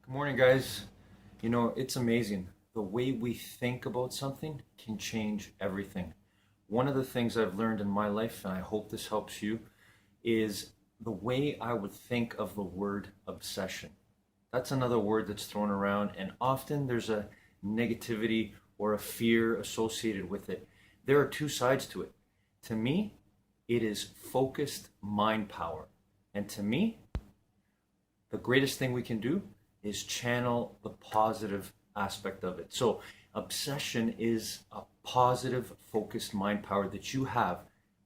Good morning, guys. You know, it's amazing. The way we think about something can change everything. One of the things I've learned in my life, and I hope this helps you, is the way I would think of the word obsession. That's another word that's thrown around, and often there's a negativity or a fear associated with it. There are two sides to it. To me, it is focused mind power. And to me, the greatest thing we can do is channel the positive aspect of it. So obsession is a positive focused mind power that you have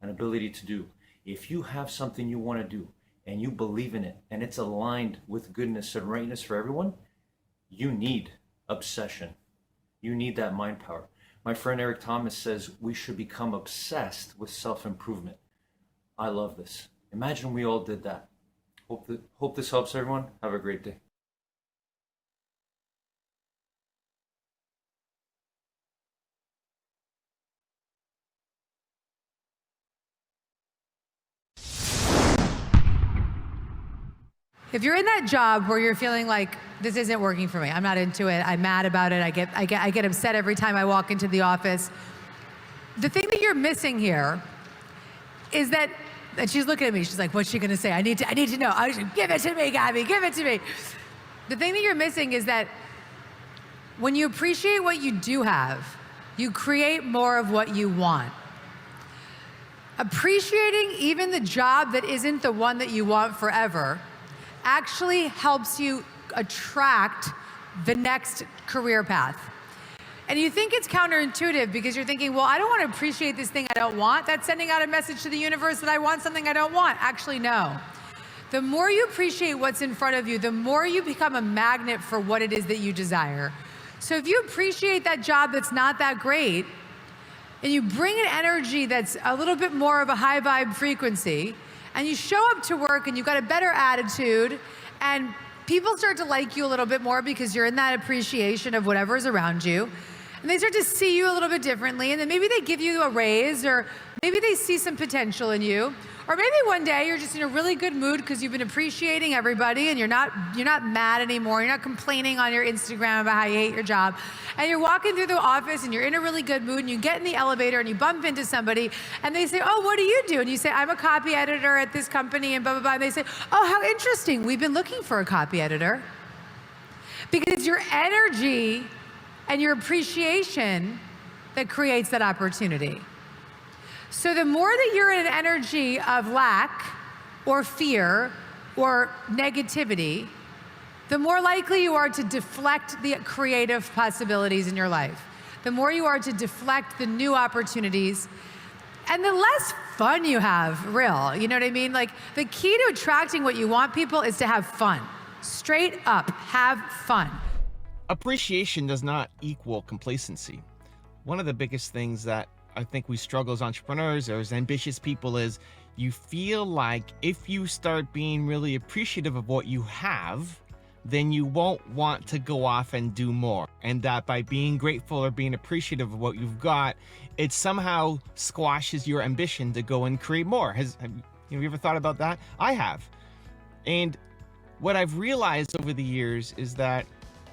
an ability to do. If you have something you want to do and you believe in it and it's aligned with goodness and rightness for everyone, you need obsession. You need that mind power. My friend Eric Thomas says we should become obsessed with self-improvement. I love this. Imagine we all did that. Hope this helps everyone. Have a great day. If you're in that job where you're feeling like this isn't working for me, I'm not into it, I'm mad about it, I get upset every time I walk into the office. The thing that you're missing here is that, and she's looking at me, she's like, what's she gonna say? I need to know. Give it to me, Gabby, give it to me. The thing that you're missing is that when you appreciate what you do have, you create more of what you want. Appreciating even the job that isn't the one that you want forever actually helps you attract the next career path. And you think it's counterintuitive because you're thinking, well, I don't want to appreciate this thing I don't want. That's sending out a message to the universe that I want something I don't want. Actually, no. The more you appreciate what's in front of you, the more you become a magnet for what it is that you desire. So if you appreciate that job that's not that great, and you bring an energy that's a little bit more of a high vibe frequency, and you show up to work and you've got a better attitude, and people start to like you a little bit more because you're in that appreciation of whatever's around you, and they start to see you a little bit differently, and then maybe they give you a raise, or maybe they see some potential in you, or maybe one day you're just in a really good mood because you've been appreciating everybody and you're not mad anymore, you're not complaining on your Instagram about how you hate your job, and you're walking through the office and you're in a really good mood and you get in the elevator and you bump into somebody and they say, oh, what do you do? And you say, I'm a copy editor at this company and blah, blah, blah. And they say, oh, how interesting. We've been looking for a copy editor. Because it's your energy and your appreciation that creates that opportunity. So the more that you're in an energy of lack or fear or negativity, the more likely you are to deflect the creative possibilities in your life. The more you are to deflect the new opportunities, and the less fun you have, real. You know what I mean? Like, the key to attracting what you want, people, is to have fun. Straight up, have fun. Appreciation does not equal complacency. One of the biggest things that I think we struggle as entrepreneurs or as ambitious people is you feel like if you start being really appreciative of what you have, then you won't want to go off and do more. And that by being grateful or being appreciative of what you've got, it somehow squashes your ambition to go and create more. Have you ever thought about that? I have. And what I've realized over the years is that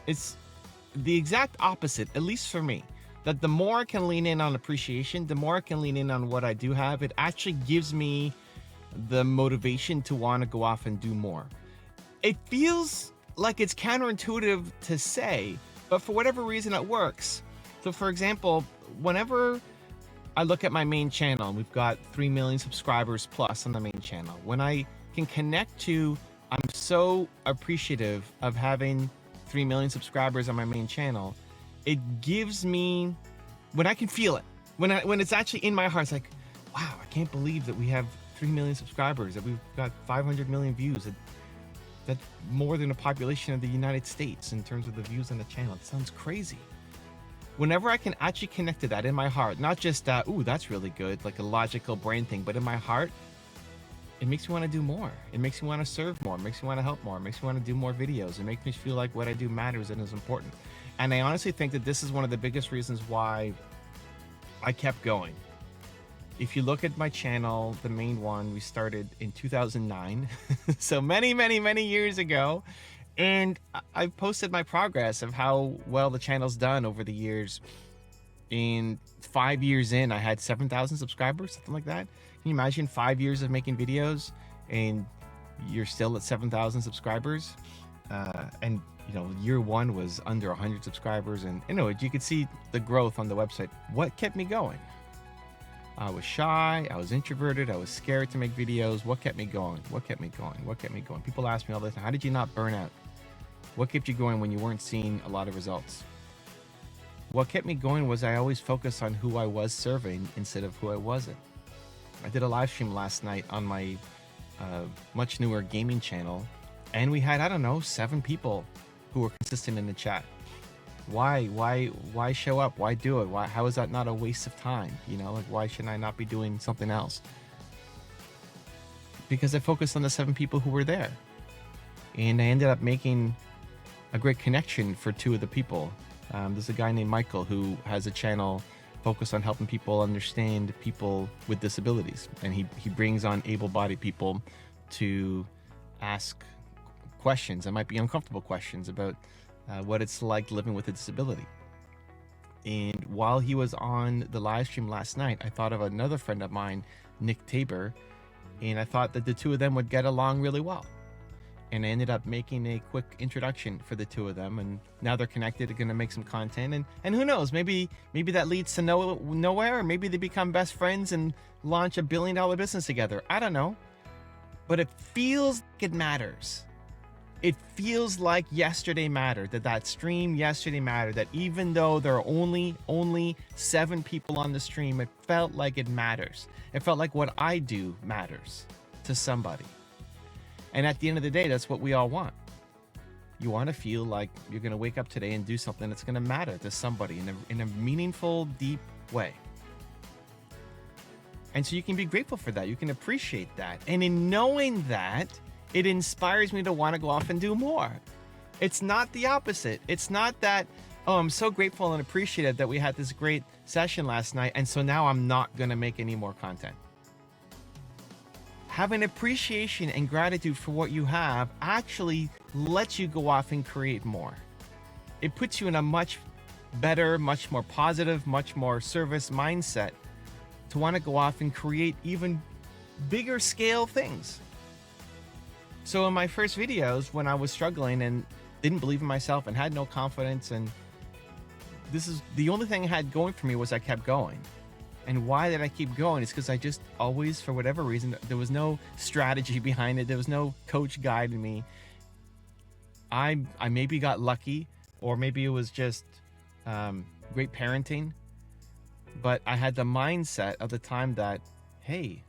it's the exact opposite, at least for me. That the more I can lean in on appreciation, the more I can lean in on what I do have, it actually gives me the motivation to want to go off and do more. It feels like it's counterintuitive to say, but for whatever reason it works. So for example, whenever I look at my main channel, we've got 3 million subscribers plus on the main channel. When I can connect to, I'm so appreciative of having 3 million subscribers on my main channel, it gives me, when I can feel it, when it's actually in my heart, it's like, wow, I can't believe that we have 3 million subscribers, that we've got 500 million views. That's more than a population of the United States in terms of the views on the channel. It sounds crazy. Whenever I can actually connect to that in my heart, not just, ooh, that's really good, like a logical brain thing, but in my heart, it makes me want to do more. It makes me want to serve more. It makes me want to help more. It makes me want to do more videos. It makes me feel like what I do matters and is important. And I honestly think that this is one of the biggest reasons why I kept going. If you look at my channel, the main one, we started in 2009. So many, many, many years ago. And I've posted my progress of how well the channel's done over the years. In 5 years in, I had 7,000 subscribers, something like that. Can you imagine 5 years of making videos and you're still at 7,000 subscribers? And you know, year one was under 100 subscribers, and you know, you could see the growth on the website. What kept me going? I was shy, I was introverted, I was scared to make videos. What kept me going? What kept me going? What kept me going? People ask me all the time, how did you not burn out? What kept you going when you weren't seeing a lot of results? What kept me going was I always focused on who I was serving instead of who I wasn't. I did a live stream last night on my much newer gaming channel, and we had, I don't know, 7 people who were consistent in the chat. Why show up? Why do it? How is that not a waste of time? You know, like, why shouldn't I not be doing something else? Because I focused on the 7 people who were there. And I ended up making a great connection for 2 of the people. There's a guy named Michael who has a channel focused on helping people understand people with disabilities. And he brings on able-bodied people to ask questions that might be uncomfortable questions about what it's like living with a disability. And while he was on the live stream last night, I thought of another friend of mine, Nick Tabor, and I thought that the 2 of them would get along really well. And I ended up making a quick introduction for the 2 of them, and now they're connected. They're going to make some content, and who knows, maybe that leads to nowhere, or maybe they become best friends and launch $1 billion business together. I don't know, but it feels like it matters. It feels like yesterday mattered, that stream yesterday mattered, that even though there are only 7 people on the stream, it felt like it matters. It felt like what I do matters to somebody. And at the end of the day, that's what we all want. You want to feel like you're going to wake up today and do something that's going to matter to somebody in a meaningful, deep way. And so you can be grateful for that. You can appreciate that. And in knowing that, it inspires me to want to go off and do more. It's not the opposite. It's not that, oh, I'm so grateful and appreciative that we had this great session last night, and so now I'm not going to make any more content. Having appreciation and gratitude for what you have actually lets you go off and create more. It puts you in a much better, much more positive, much more service mindset to want to go off and create even bigger scale things. So in my first videos, when I was struggling and didn't believe in myself and had no confidence, and this is the only thing I had going for me, was I kept going. And why did I keep going? It's because I just always, for whatever reason, there was no strategy behind it. There was no coach guiding me. I maybe got lucky, or maybe it was just great parenting. But I had the mindset of the time that, hey,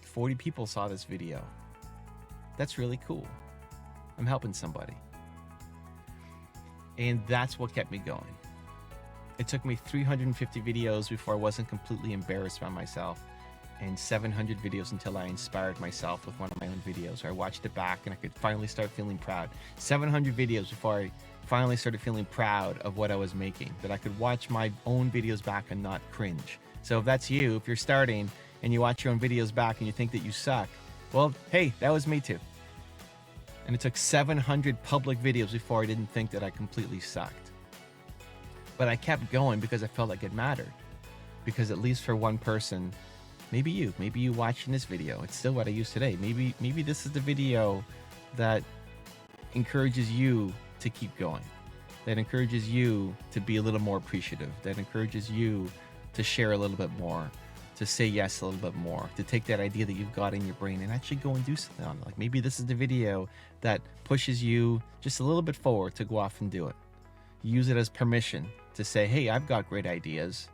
40 people saw this video. That's really cool. I'm helping somebody. And that's what kept me going. It took me 350 videos before I wasn't completely embarrassed by myself, and 700 videos until I inspired myself with one of my own videos, or I watched it back and I could finally start feeling proud. 700 videos before I finally started feeling proud of what I was making, that I could watch my own videos back and not cringe. So if that's you, if you're starting and you watch your own videos back and you think that you suck, well, hey, that was me too. And it took 700 public videos before I didn't think that I completely sucked. But I kept going because I felt like it mattered. Because at least for one person, maybe you watching this video, it's still what I use today. Maybe this is the video that encourages you to keep going, that encourages you to be a little more appreciative, that encourages you to share a little bit more, to say yes a little bit more, to take that idea that you've got in your brain and actually go and do something on it. Like maybe this is the video that pushes you just a little bit forward to go off and do it. Use it as permission to say, hey, I've got great ideas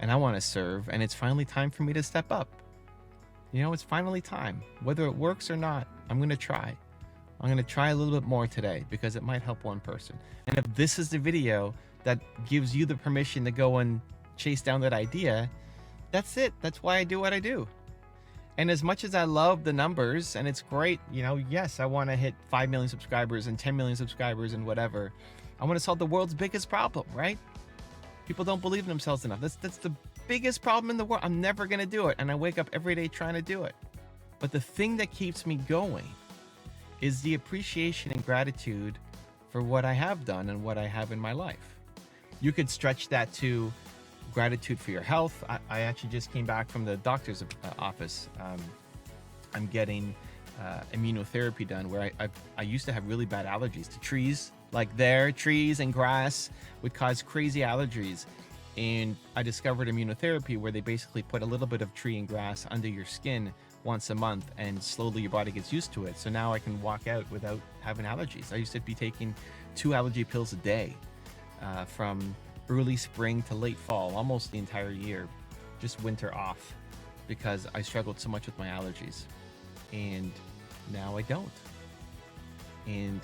and I want to serve, and it's finally time for me to step up. You know, it's finally time. Whether it works or not, I'm going to try. I'm going to try a little bit more today because it might help one person. And if this is the video that gives you the permission to go and chase down that idea, that's it. That's why I do what I do. And as much as I love the numbers, and it's great, you know, yes, I want to hit 5 million subscribers and 10 million subscribers and whatever. I want to solve the world's biggest problem, right? People don't believe in themselves enough. That's the biggest problem in the world. I'm never going to do it. And I wake up every day trying to do it. But the thing that keeps me going is the appreciation and gratitude for what I have done and what I have in my life. You could stretch that to gratitude for your health. I actually just came back from the doctor's office. I'm getting immunotherapy done, where I used to have really bad allergies to trees. Like trees and grass would cause crazy allergies. And I discovered immunotherapy, where they basically put a little bit of tree and grass under your skin once a month, and slowly your body gets used to it. So now I can walk out without having allergies. I used to be taking 2 allergy pills a day from early spring to late fall, almost the entire year, just winter off, because I struggled so much with my allergies. And now I don't. And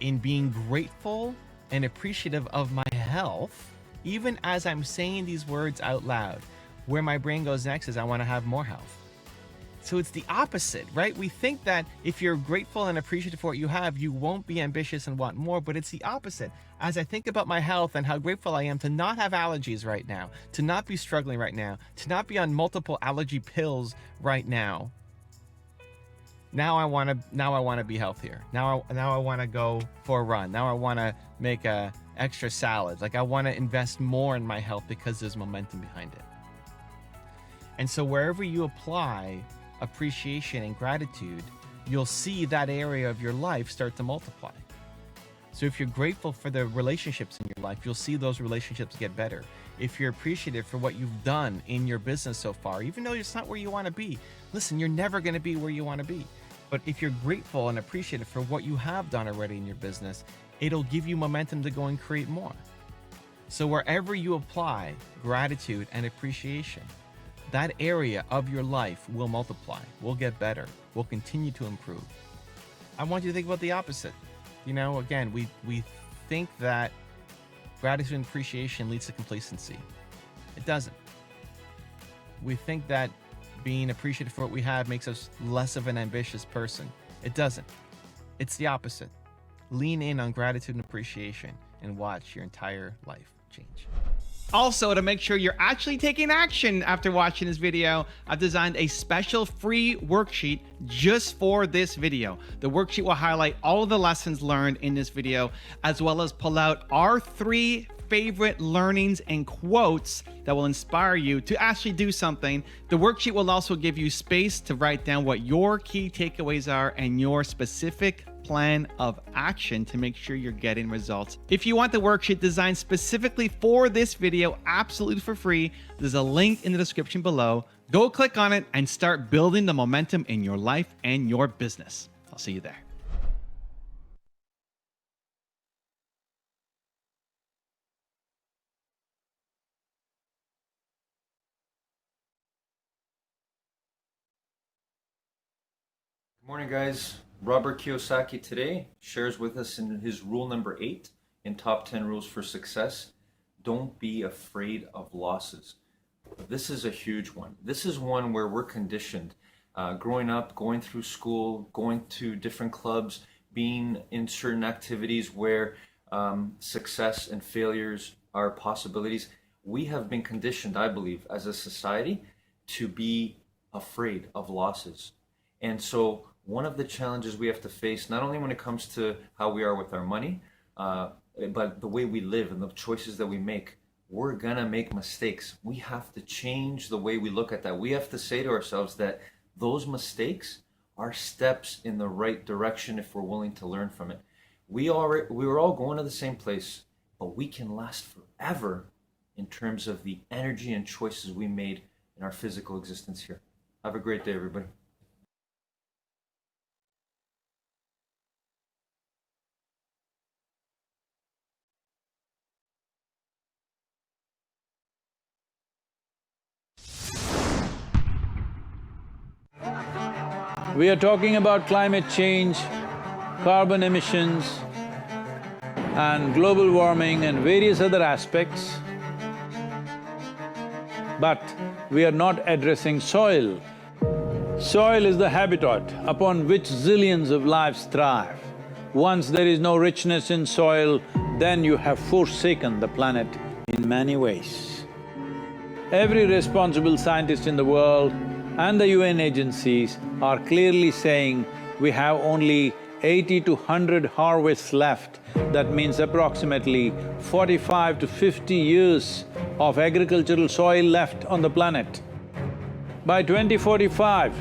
in being grateful and appreciative of my health, even as I'm saying these words out loud, where my brain goes next is I want to have more health. So it's the opposite, right? We think that if you're grateful and appreciative for what you have, you won't be ambitious and want more, but it's the opposite. As I think about my health and how grateful I am to not have allergies right now, to not be struggling right now, to not be on multiple allergy pills right now, now I want to be healthier. Now I want to go for a run. Now I want to make a extra salad. Like, I want to invest more in my health because there's momentum behind it. And so wherever you apply appreciation and gratitude, you'll see that area of your life start to multiply. So if you're grateful for the relationships in your life, you'll see those relationships get better. If you're appreciative for what you've done in your business so far, even though it's not where you want to be, listen, you're never going to be where you want to be. But if you're grateful and appreciative for what you have done already in your business, it'll give you momentum to go and create more. So wherever you apply gratitude and appreciation, that area of your life will multiply, will get better, will continue to improve. I want you to think about the opposite. You know, again, we think that gratitude and appreciation leads to complacency. It doesn't. We think that being appreciative for what we have makes us less of an ambitious person. It doesn't. It's the opposite. Lean in on gratitude and appreciation and watch your entire life change. Also, to make sure you're actually taking action after watching this video, I've designed a special free worksheet just for this video. The worksheet will highlight all of the lessons learned in this video, as well as pull out our 3 favorite learnings and quotes that will inspire you to actually do something. The worksheet will also give you space to write down what your key takeaways are and your specific plan of action to make sure you're getting results. If you want the worksheet designed specifically for this video, absolutely for free, there's a link in the description below. Go click on it and start building the momentum in your life and your business. I'll see you there. Good morning, guys. Robert Kiyosaki today shares with us in his rule number 8 in Top 10 Rules for Success: don't be afraid of losses. This is a huge one. This is one where we're conditioned. Growing up, going through school, going to different clubs, being in certain activities where success and failures are possibilities. We have been conditioned, I believe, as a society to be afraid of losses. And so one of the challenges we have to face, not only when it comes to how we are with our money, but the way we live and the choices that we make, we're gonna make mistakes. We have to change the way we look at that. We have to say to ourselves that those mistakes are steps in the right direction if we're willing to learn from it. We were all going to the same place, but we can last forever in terms of the energy and choices we made in our physical existence here. Have a great day, everybody. We are talking about climate change, carbon emissions, and global warming and various other aspects. But we are not addressing soil. Soil is the habitat upon which zillions of lives thrive. Once there is no richness in soil, then you have forsaken the planet in many ways. Every responsible scientist in the world and the UN agencies are clearly saying we have only 80 to 100 harvests left. That means approximately 45 to 50 years of agricultural soil left on the planet. By 2045,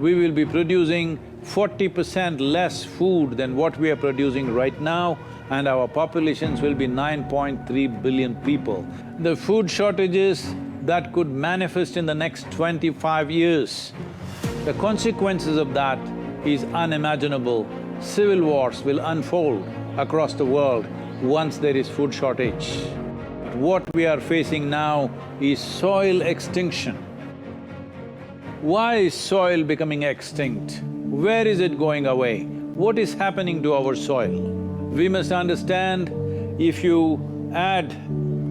we will be producing 40% less food than what we are producing right now, and our populations will be 9.3 billion people. The food shortages that could manifest in the next 25 years, the consequences of that is unimaginable. Civil wars will unfold across the world once there is food shortage. What we are facing now is soil extinction. Why is soil becoming extinct? Where is it going away? What is happening to our soil? We must understand, if you add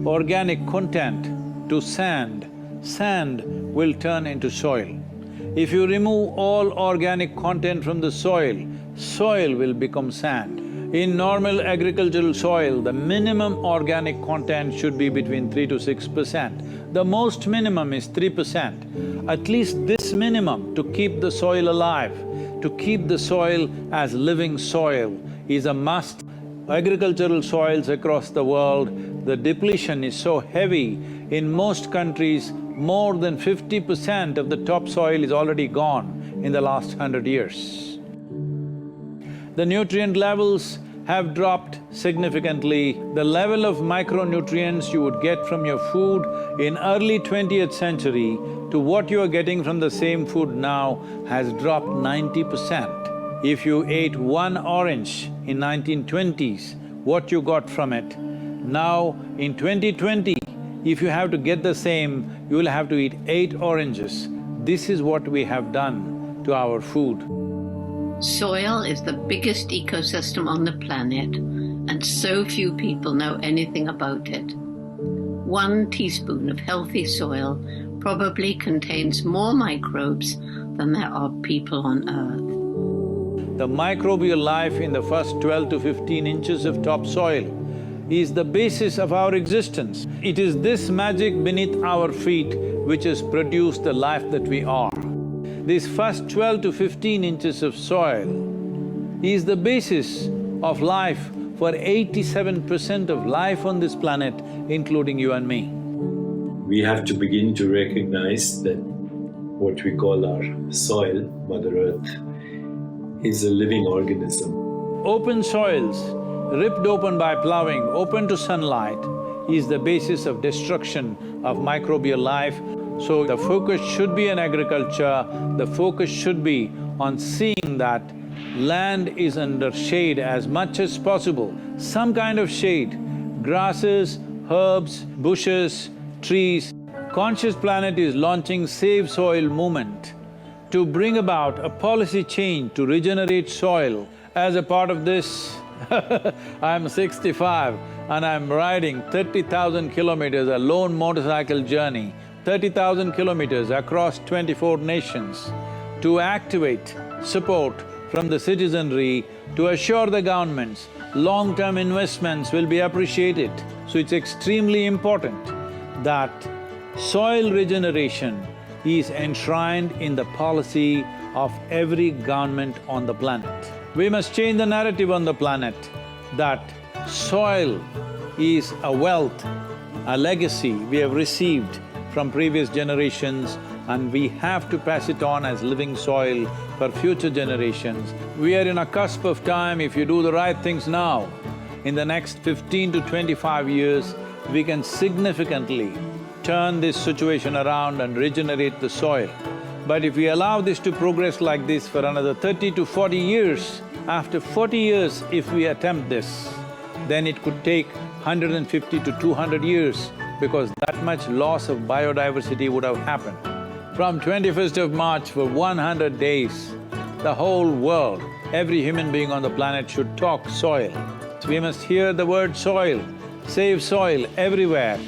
organic content to sand, sand will turn into soil. If you remove all organic content from the soil, soil will become sand. In normal agricultural soil, the minimum organic content should be between 3 to 6%. The most minimum is 3%. At least this minimum to keep the soil alive, to keep the soil as living soil is a must. Agricultural soils across the world, the depletion is so heavy. In most countries, more than 50% of the topsoil is already gone in the last 100 years. The nutrient levels have dropped significantly. The level of micronutrients you would get from your food in early 20th century to what you are getting from the same food now has dropped 90%. If you ate one orange in 1920s, what you got from it, now in 2020, if you have to get the same, you will have to eat 8 oranges. This is what we have done to our food. Soil is the biggest ecosystem on the planet, and so few people know anything about it. 1 teaspoon of healthy soil probably contains more microbes than there are people on Earth. The microbial life in the first 12 to 15 inches of topsoil is the basis of our existence. It is this magic beneath our feet which has produced the life that we are. This first 12 to 15 inches of soil is the basis of life for 87% of life on this planet, including you and me. We have to begin to recognize that what we call our soil, Mother Earth, is a living organism. Open soils, ripped open by plowing, open to sunlight, is the basis of destruction of microbial life. So the focus should be on agriculture, the focus should be on seeing that land is under shade as much as possible, some kind of shade, grasses, herbs, bushes, trees. Conscious Planet is launching Save Soil movement to bring about a policy change to regenerate soil. As a part of this, I'm 65 and I'm riding 30,000 kilometers, a lone motorcycle journey, 30,000 kilometers across 24 nations to activate support from the citizenry to assure the governments long-term investments will be appreciated. So it's extremely important that soil regeneration is enshrined in the policy of every government on the planet. We must change the narrative on the planet that soil is a wealth, a legacy we have received from previous generations, and we have to pass it on as living soil for future generations. We are in a cusp of time. If you do the right things now, in the next 15 to 25 years, we can significantly turn this situation around and regenerate the soil. But if we allow this to progress like this for another 30 to 40 years, after 40 years if we attempt this, then it could take 150 to 200 years because that much loss of biodiversity would have happened. From 21st of March for 100 days, the whole world, every human being on the planet should talk soil. So we must hear the word soil, save soil everywhere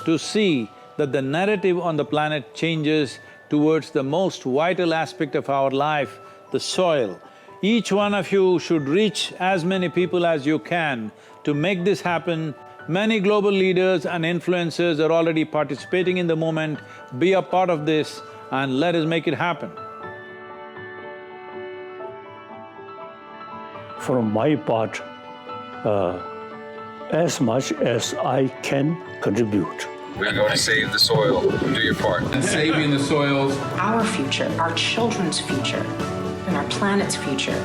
to see that the narrative on the planet changes towards the most vital aspect of our life, the soil. Each one of you should reach as many people as you can to make this happen. Many global leaders and influencers are already participating in the movement. Be a part of this and let us make it happen. from my part as much as I can contribute. We're going to save the soil. Do your part. And saving the soils. Our future, our children's future, and our planet's future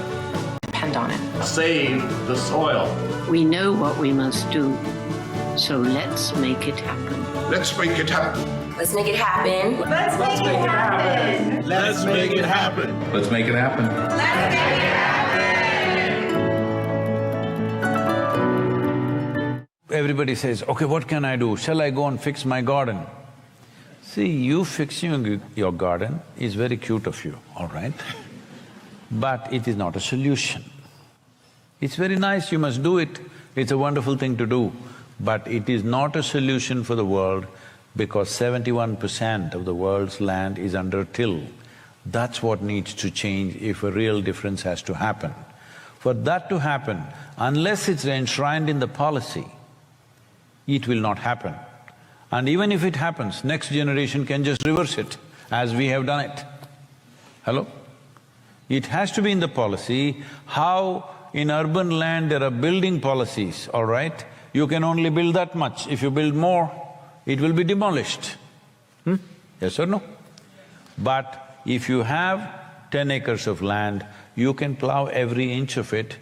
depend on it. Save the soil. We know what we must do, so let's make it happen. Let's make it happen. Let's make it happen. Let's make it happen. Let's make it happen. Let's make it happen. Let's make it happen. Everybody says, okay, what can I do? Shall I go and fix my garden? See, you fixing your garden is very cute of you, all right? But it is not a solution. It's very nice, you must do it, it's a wonderful thing to do, but it is not a solution for the world because 71% of the world's land is under till. That's what needs to change if a real difference has to happen. For that to happen, unless it's enshrined in the policy, it will not happen. And even if it happens, next generation can just reverse it, as we have done it. Hello? It has to be in the policy. How in urban land there are building policies, all right? You can only build that much. If you build more, it will be demolished. Yes or no? But if you have 10 acres of land, you can plow every inch of it,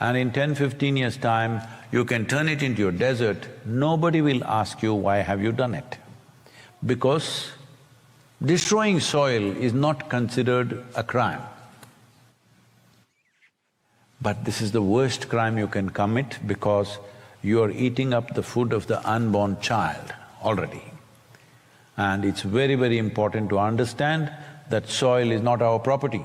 and in 10-15 years' time, you can turn it into a desert. Nobody will ask you, why have you done it? Because destroying soil is not considered a crime. But this is the worst crime you can commit because you are eating up the food of the unborn child already. And it's very, very important to understand that soil is not our property.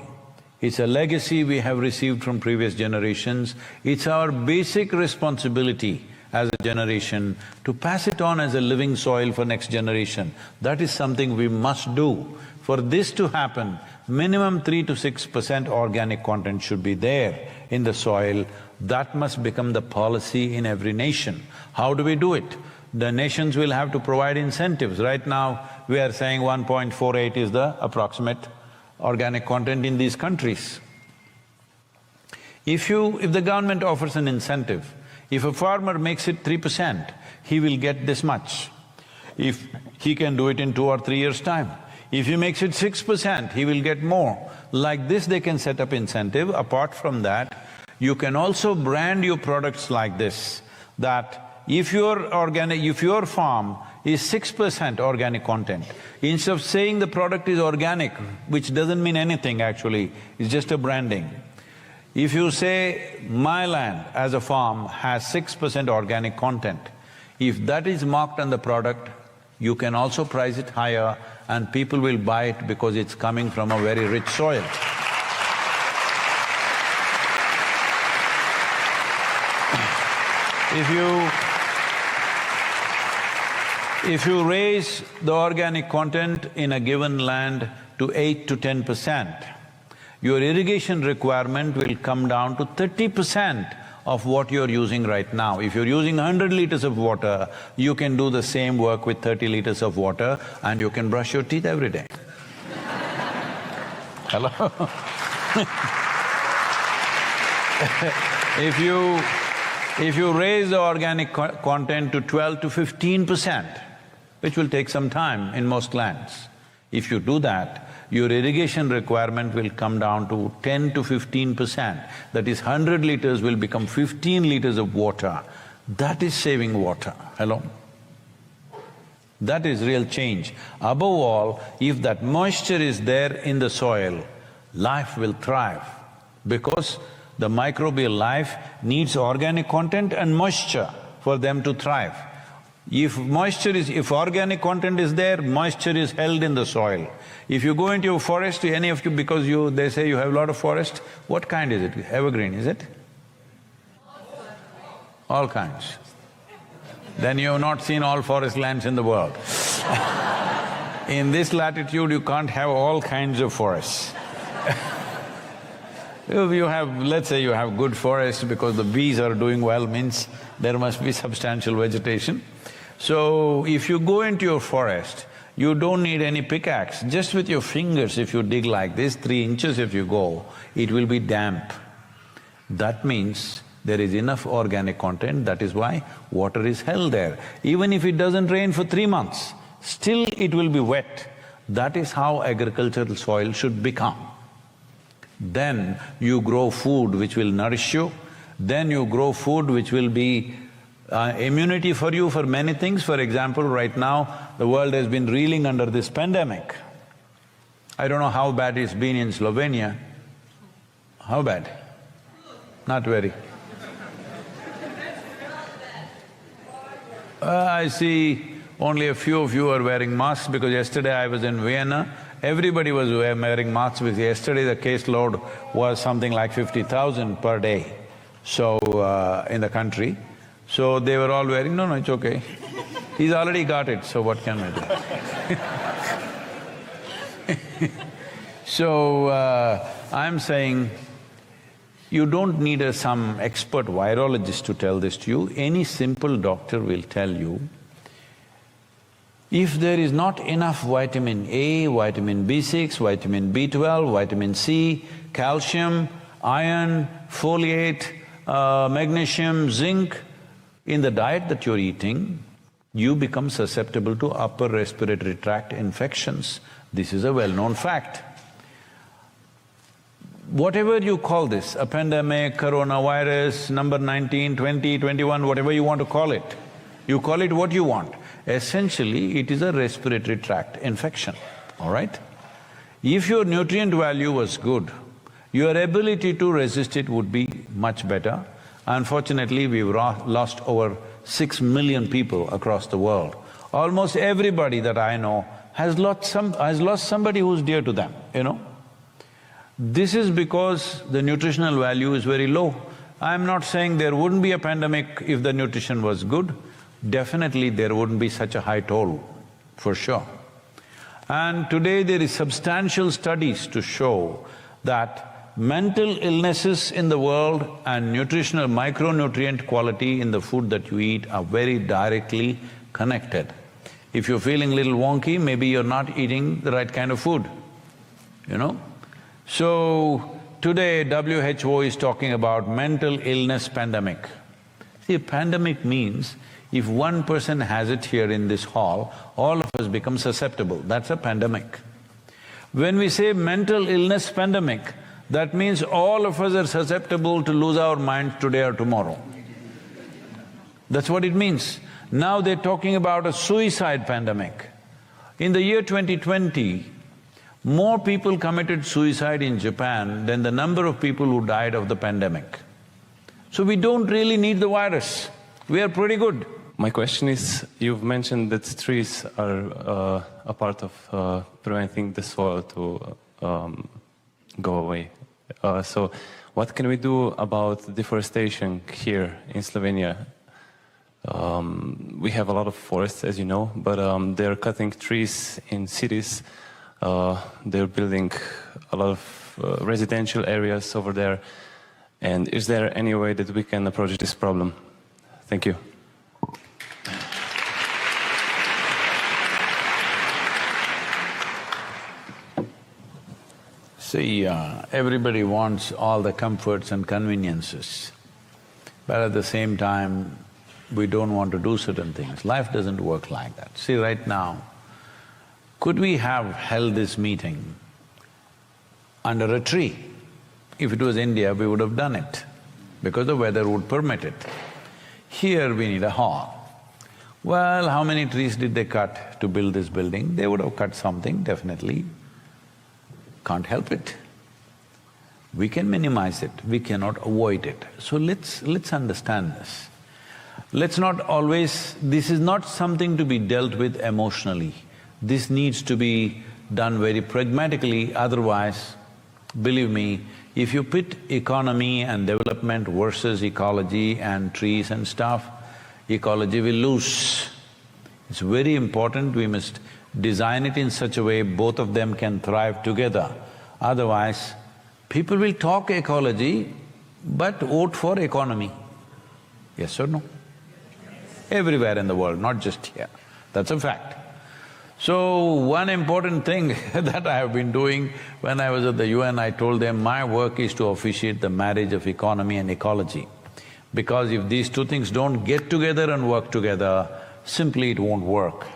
It's a legacy we have received from previous generations. It's our basic responsibility as a generation to pass it on as a living soil for next generation. That is something we must do. For this to happen, minimum 3 to 6% organic content should be there in the soil. That must become the policy in every nation. How do we do it? The nations will have to provide incentives. Right now, we are saying 1.48 is the approximate organic content in these countries. If the government offers an incentive, if a farmer makes it 3%, he will get this much. If he can do it in 2 or 3 years' time. If he makes it 6%, he will get more. Like this, they can set up incentive. Apart from that, you can also brand your products like this, that if your farm is 6% organic content, instead of saying the product is organic, which doesn't mean anything actually, it's just a branding. If you say, my land as a farm has 6% organic content, if that is marked on the product, you can also price it higher and people will buy it because it's coming from a very rich soil. If you raise the organic content in a given land to 8 to 10%, your irrigation requirement will come down to 30% of what you're using right now. If you're using 100 liters of water, you can do the same work with 30 liters of water and you can brush your teeth every day. Hello? If you raise the organic content to 12 to 15%, which will take some time in most lands, if you do that, your irrigation requirement will come down to 10 to 15%. That is, 100 liters will become 15 liters of water. That is saving water. Hello? That is real change. Above all, if that moisture is there in the soil, life will thrive because the microbial life needs organic content and moisture for them to thrive. If organic content is there, moisture is held in the soil. If you go into a forest, any of you, because they say you have a lot of forest, what kind is it? Evergreen, is it? All kinds. Then you have not seen all forest lands in the world. In this latitude, you can't have all kinds of forests. If you have, let's say you have good forest because the bees are doing well, means there must be substantial vegetation. So, if you go into your forest, you don't need any pickaxe. Just with your fingers, if you dig like this, 3 inches if you go, it will be damp. That means there is enough organic content, that is why water is held there. Even if it doesn't rain for 3 months, still it will be wet. That is how agricultural soil should become. Then you grow food which will nourish you, then you grow food which will be immunity for you for many things. For example, right now, the world has been reeling under this pandemic. I don't know how bad it's been in Slovenia. How bad? Not very. I see only a few of you are wearing masks because yesterday I was in Vienna. Everybody was wearing masks because yesterday the caseload was something like 50,000 per day, so in the country. So they were all wearing, no, it's okay. He's already got it, so what can we do? So I'm saying, you don't need some expert virologist to tell this to you. Any simple doctor will tell you, if there is not enough vitamin A, vitamin B6, vitamin B12, vitamin C, calcium, iron, folate, magnesium, zinc in the diet that you're eating, you become susceptible to upper respiratory tract infections. This is a well-known fact. Whatever you call this, a pandemic, coronavirus, number 19, 20, 21, whatever you want to call it, you call it what you want. Essentially, it is a respiratory tract infection, all right? If your nutrient value was good, your ability to resist it would be much better. Unfortunately, we've lost over 6 million people across the world. Almost everybody that I know has lost somebody who's dear to them, you know? This is because the nutritional value is very low. I'm not saying there wouldn't be a pandemic if the nutrition was good. Definitely there wouldn't be such a high toll, for sure. And today there is substantial studies to show that mental illnesses in the world and nutritional micronutrient quality in the food that you eat are very directly connected. If you're feeling a little wonky, maybe you're not eating the right kind of food, you know? So, today WHO is talking about mental illness pandemic. See, a pandemic means if one person has it here in this hall, all of us become susceptible, that's a pandemic. When we say mental illness pandemic, that means all of us are susceptible to lose our minds today or tomorrow. That's what it means. Now they're talking about a suicide pandemic. In the year 2020, more people committed suicide in Japan than the number of people who died of the pandemic. So we don't really need the virus, we are pretty good. My question is, you've mentioned that trees are a part of preventing the soil to go away. So what can we do about deforestation here in Slovenia? We have a lot of forests, as you know, but they're cutting trees in cities. They're building a lot of residential areas over there. And is there any way that we can approach this problem? Thank you. See, everybody wants all the comforts and conveniences, but at the same time, we don't want to do certain things. Life doesn't work like that. See, right now, could we have held this meeting under a tree? If it was India, we would have done it, because the weather would permit it. Here we need a hall. Well, how many trees did they cut to build this building? They would have cut something, definitely. Can't help it. We can minimize it, we cannot avoid it. So let's understand this. Let's not always… this is not something to be dealt with emotionally. This needs to be done very pragmatically, otherwise, believe me, if you pit economy and development versus ecology and trees and stuff, ecology will lose. It's very important, we must design it in such a way both of them can thrive together. Otherwise, people will talk ecology but vote for economy. Yes or no? Everywhere in the world, not just here. That's a fact. So, one important thing that I have been doing, when I was at the UN, I told them my work is to officiate the marriage of economy and ecology. Because if these two things don't get together and work together, simply it won't work.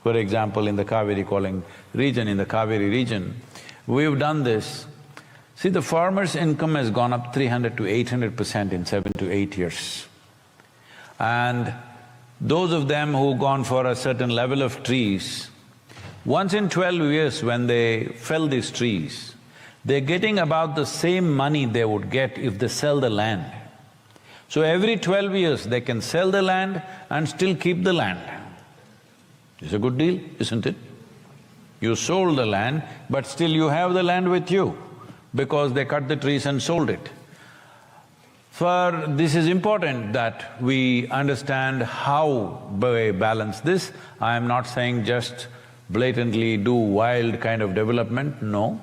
For example, in the Kaveri region, we've done this. See, the farmer's income has gone up 300 to 800% in 7 to 8 years. And those of them who've gone for a certain level of trees, once in 12 years when they fell these trees, they're getting about the same money they would get if they sell the land. So every 12 years they can sell the land and still keep the land. It's a good deal, isn't it? You sold the land, but still you have the land with you because they cut the trees and sold it. This is important that we understand how we balance this. I am not saying just blatantly do wild kind of development, no.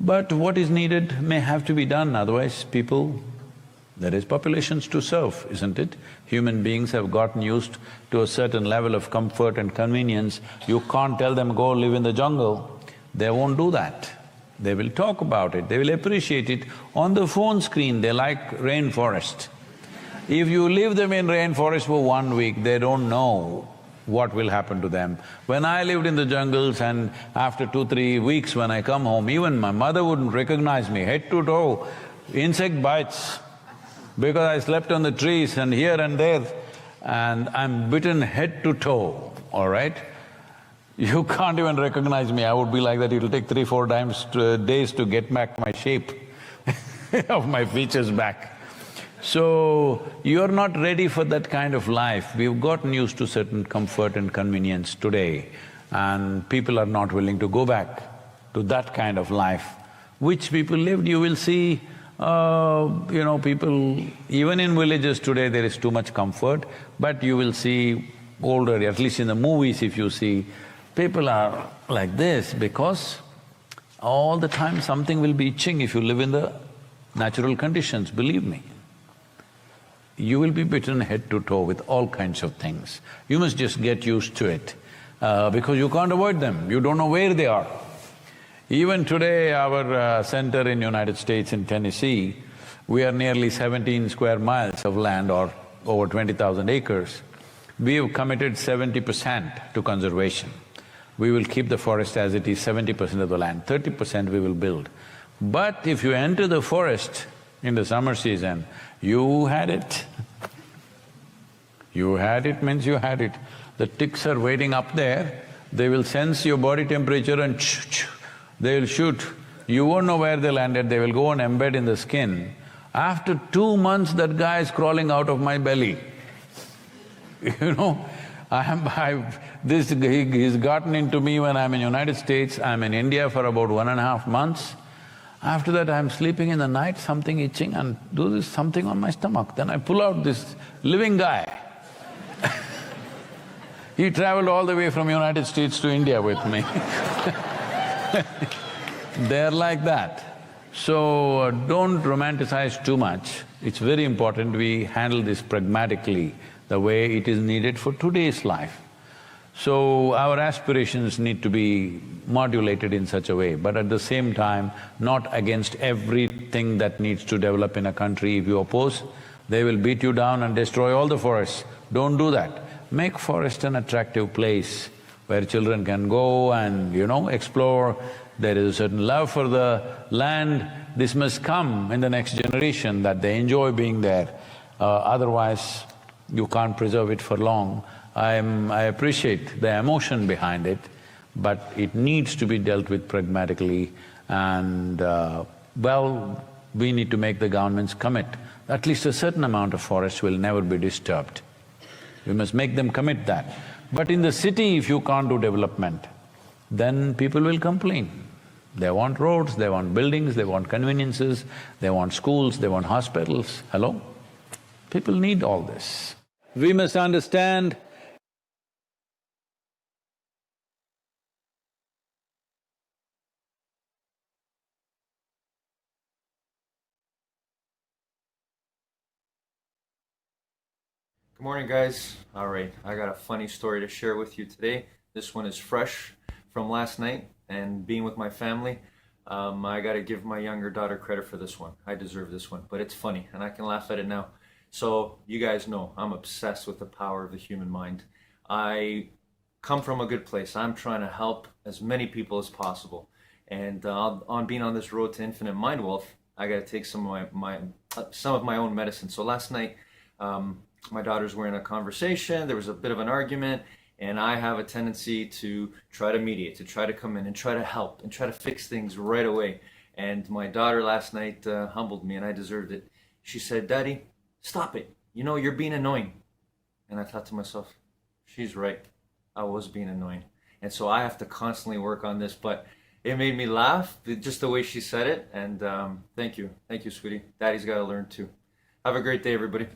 But what is needed may have to be done, otherwise there is populations to serve, isn't it? Human beings have gotten used to a certain level of comfort and convenience. You can't tell them, go live in the jungle. They won't do that. They will talk about it, they will appreciate it. On the phone screen, they like rainforest. If you leave them in rainforest for 1 week, they don't know what will happen to them. When I lived in the jungles and after 2-3 weeks when I come home, even my mother wouldn't recognize me, head to toe, insect bites, because I slept on the trees and here and there, and I'm bitten head to toe, all right? You can't even recognize me, I would be like that, it'll take 3-4 days to get back my shape of my features back. So, you're not ready for that kind of life. We've gotten used to certain comfort and convenience today, and people are not willing to go back to that kind of life. Which people lived, you will see, people… Even in villages today there is too much comfort, but you will see older, at least in the movies if you see, people are like this because all the time something will be itching if you live in the natural conditions, believe me. You will be bitten head to toe with all kinds of things. You must just get used to it because you can't avoid them, you don't know where they are. Even today, our center in United States in Tennessee, we are nearly 17 square miles of land or over 20,000 acres. We have committed 70% to conservation. We will keep the forest as it is, 70% of the land, 30% we will build. But if you enter the forest in the summer season, you had it. You had it means you had it. The ticks are waiting up there, they will sense your body temperature and they'll shoot. You won't know where they landed, they will go and embed in the skin. After 2 months, that guy is crawling out of my belly. You know, he's gotten into me when I'm in United States, I'm in India for about 1.5 months. After that, I'm sleeping in the night, something itching and do this something on my stomach. Then I pull out this living guy. He traveled all the way from United States to India with me. They're like that. So, don't romanticize too much. It's very important we handle this pragmatically, the way it is needed for today's life. So, our aspirations need to be modulated in such a way, but at the same time, not against everything that needs to develop in a country. If you oppose, they will beat you down and destroy all the forests. Don't do that. Make forest an attractive place where children can go and, explore. There is a certain love for the land. This must come in the next generation, that they enjoy being there. Otherwise, you can't preserve it for long. I appreciate the emotion behind it, but it needs to be dealt with pragmatically and, we need to make the governments commit. At least a certain amount of forests will never be disturbed. We must make them commit that. But in the city, if you can't do development, then people will complain. They want roads, they want buildings, they want conveniences, they want schools, they want hospitals. Hello? People need all this. We must understand Good morning, guys. All right, I got a funny story to share with you today. This one is fresh from last night and being with my family. I got to give my younger daughter credit for this one. I deserve this one, but it's funny and I can laugh at it now. So you guys know I'm obsessed with the power of the human mind. I come from a good place. I'm trying to help as many people as possible. And on being on this road to infinite mind wealth, I got to take some of my own medicine. So last night, my daughters were in a conversation. There was a bit of an argument, and I have a tendency to try to mediate, to try to come in and try to help and try to fix things right away. And my daughter last night humbled me, and I deserved it. She said, "Daddy, stop it. You know, you're being annoying." And I thought to myself, she's right. I was being annoying. And so I have to constantly work on this, but it made me laugh, just the way she said it. And thank you. Thank you, sweetie. Daddy's got to learn too. Have a great day, everybody.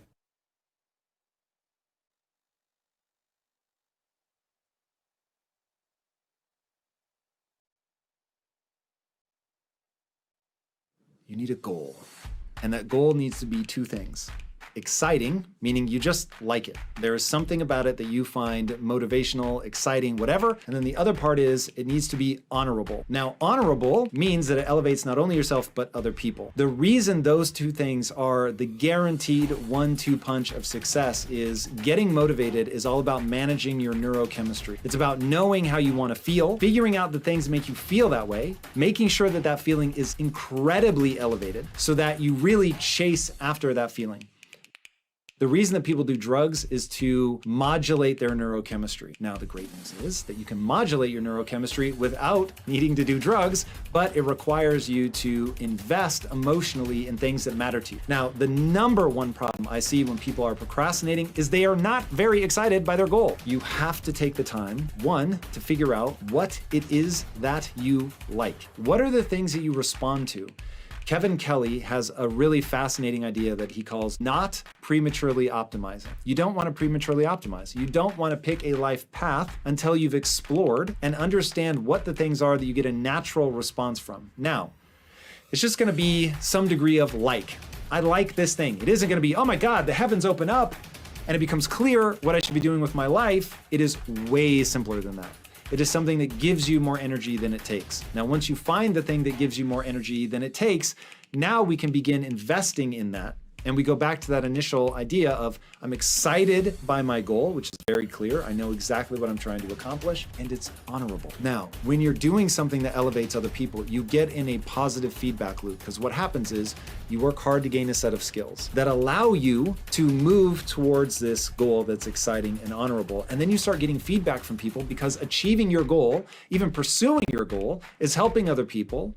You need a goal. And that goal needs to be two things. Exciting, meaning you just like it. There is something about it that you find motivational, exciting, whatever. And then the other part is it needs to be honorable. Now, honorable means that it elevates not only yourself, but other people. The reason those two things are the guaranteed 1-2 punch of success is getting motivated is all about managing your neurochemistry. It's about knowing how you want to feel, figuring out the things that make you feel that way, making sure that that feeling is incredibly elevated so that you really chase after that feeling. The reason that people do drugs is to modulate their neurochemistry. Now, the great news is that you can modulate your neurochemistry without needing to do drugs, but it requires you to invest emotionally in things that matter to you. Now, the number one problem I see when people are procrastinating is they are not very excited by their goal. You have to take the time, one, to figure out what it is that you like. What are the things that you respond to? Kevin Kelly has a really fascinating idea that he calls not prematurely optimizing. You don't want to prematurely optimize. You don't want to pick a life path until you've explored and understand what the things are that you get a natural response from. Now, it's just going to be some degree of like. I like this thing. It isn't going to be, oh my God, the heavens open up and it becomes clear what I should be doing with my life. It is way simpler than that. It is something that gives you more energy than it takes. Now, once you find the thing that gives you more energy than it takes, now we can begin investing in that. And we go back to that initial idea of I'm excited by my goal, which is very clear. I know exactly what I'm trying to accomplish, and it's honorable. Now, when you're doing something that elevates other people, you get in a positive feedback loop, because what happens is you work hard to gain a set of skills that allow you to move towards this goal that's exciting and honorable. And then you start getting feedback from people because achieving your goal, even pursuing your goal, is helping other people.